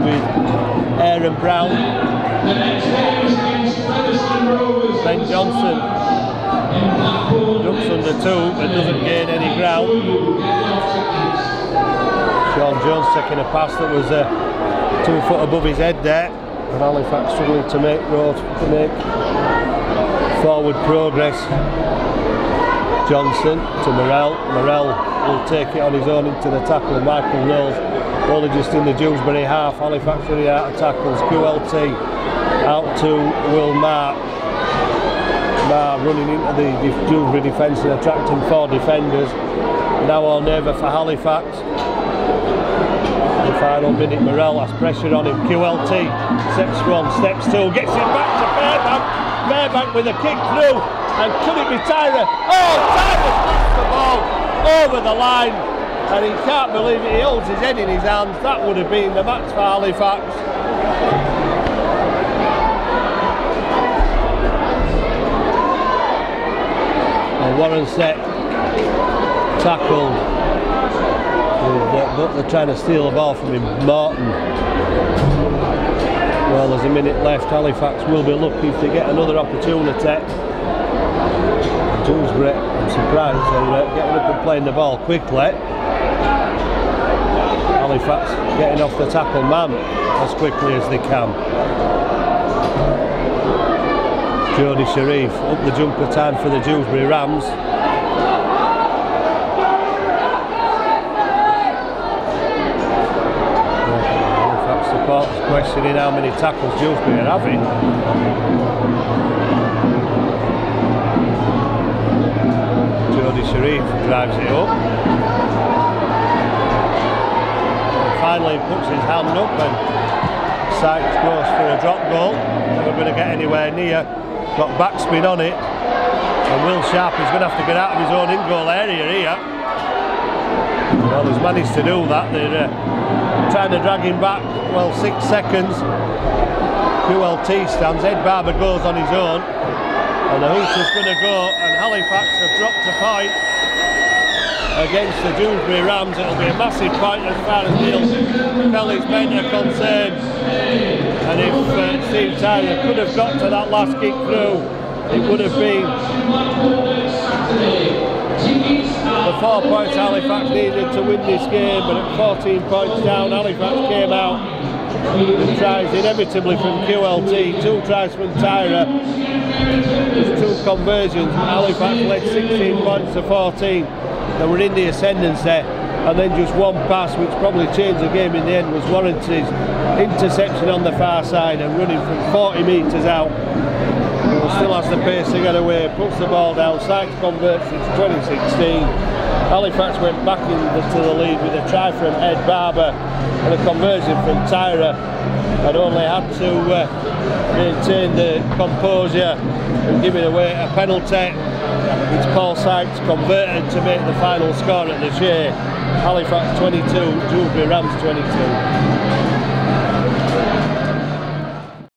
with Aaron Brown. Ben Johnson ducks under 2 but doesn't gain any ground. Sean Jones taking a pass that was 2 foot above his head there, and Halifax struggling to make forward progress. Johnson to Morrell. Morrell will take it on his own into the tackle. Michael Knowles only just in the Dewsbury half. Halifax really out of tackles. QLT out to Will Mark. Mark running into the Dewsbury defence and attracting 4 defenders. Now or never for Halifax. The final minute, Morrell has pressure on him. QLT steps 1, steps 2, gets it back to Fairbank. Fairbank with a kick through, and could it be Tyra? Oh, Tyra puts the ball over the line, and he can't believe it. He holds his head in his hands. That would have been the match for Halifax. And Warren set tackled. But they're trying to steal the ball from him, Morton. Well, there's a minute left. Halifax will be lucky if they get another opportunity. Dewsbury, I'm surprised they're getting up and playing the ball quickly. Halifax getting off the tackle man as quickly as they can. Jody Sharif up the jumper time for the Dewsbury Rams. Questioning how many tackles Dewsbury are having. Jody Sharif drives it up. And finally puts his hand up and Sykes goes for a drop goal. Never going to get anywhere near. Got backspin on it. And Will Sharp is going to have to get out of his own in-goal area here. Well, he's managed to do that. They're trying to drag him back. Well, 6 seconds. QLT stands. Ed Barber goes on his own, and the hooter's going to go. And Halifax have dropped a point against the Dewsbury Rams. It'll be a massive point as far as Neil Kelly's men are concerned. And if Steve Tyler could have got to that last kick through, it would have been the 4 points Halifax needed to win this game, but at 14 points down, Halifax came out with tries inevitably from QLT, 2 tries from Tyra, 2 conversions. Halifax led 16 points to 14. They were in the ascendancy, and then just 1 pass, which probably changed the game in the end, was Warranty's interception on the far side and running from 40 metres out. Still has the pace to get away, puts the ball down. Sykes converts it to 2016. Halifax went back into the lead with a try from Ed Barber and a conversion from Tyra, and only had to maintain the composure and give it away a penalty. It's Paul Sykes converted to make the final score at the Shea. Halifax 22, Dewsbury Rams 22.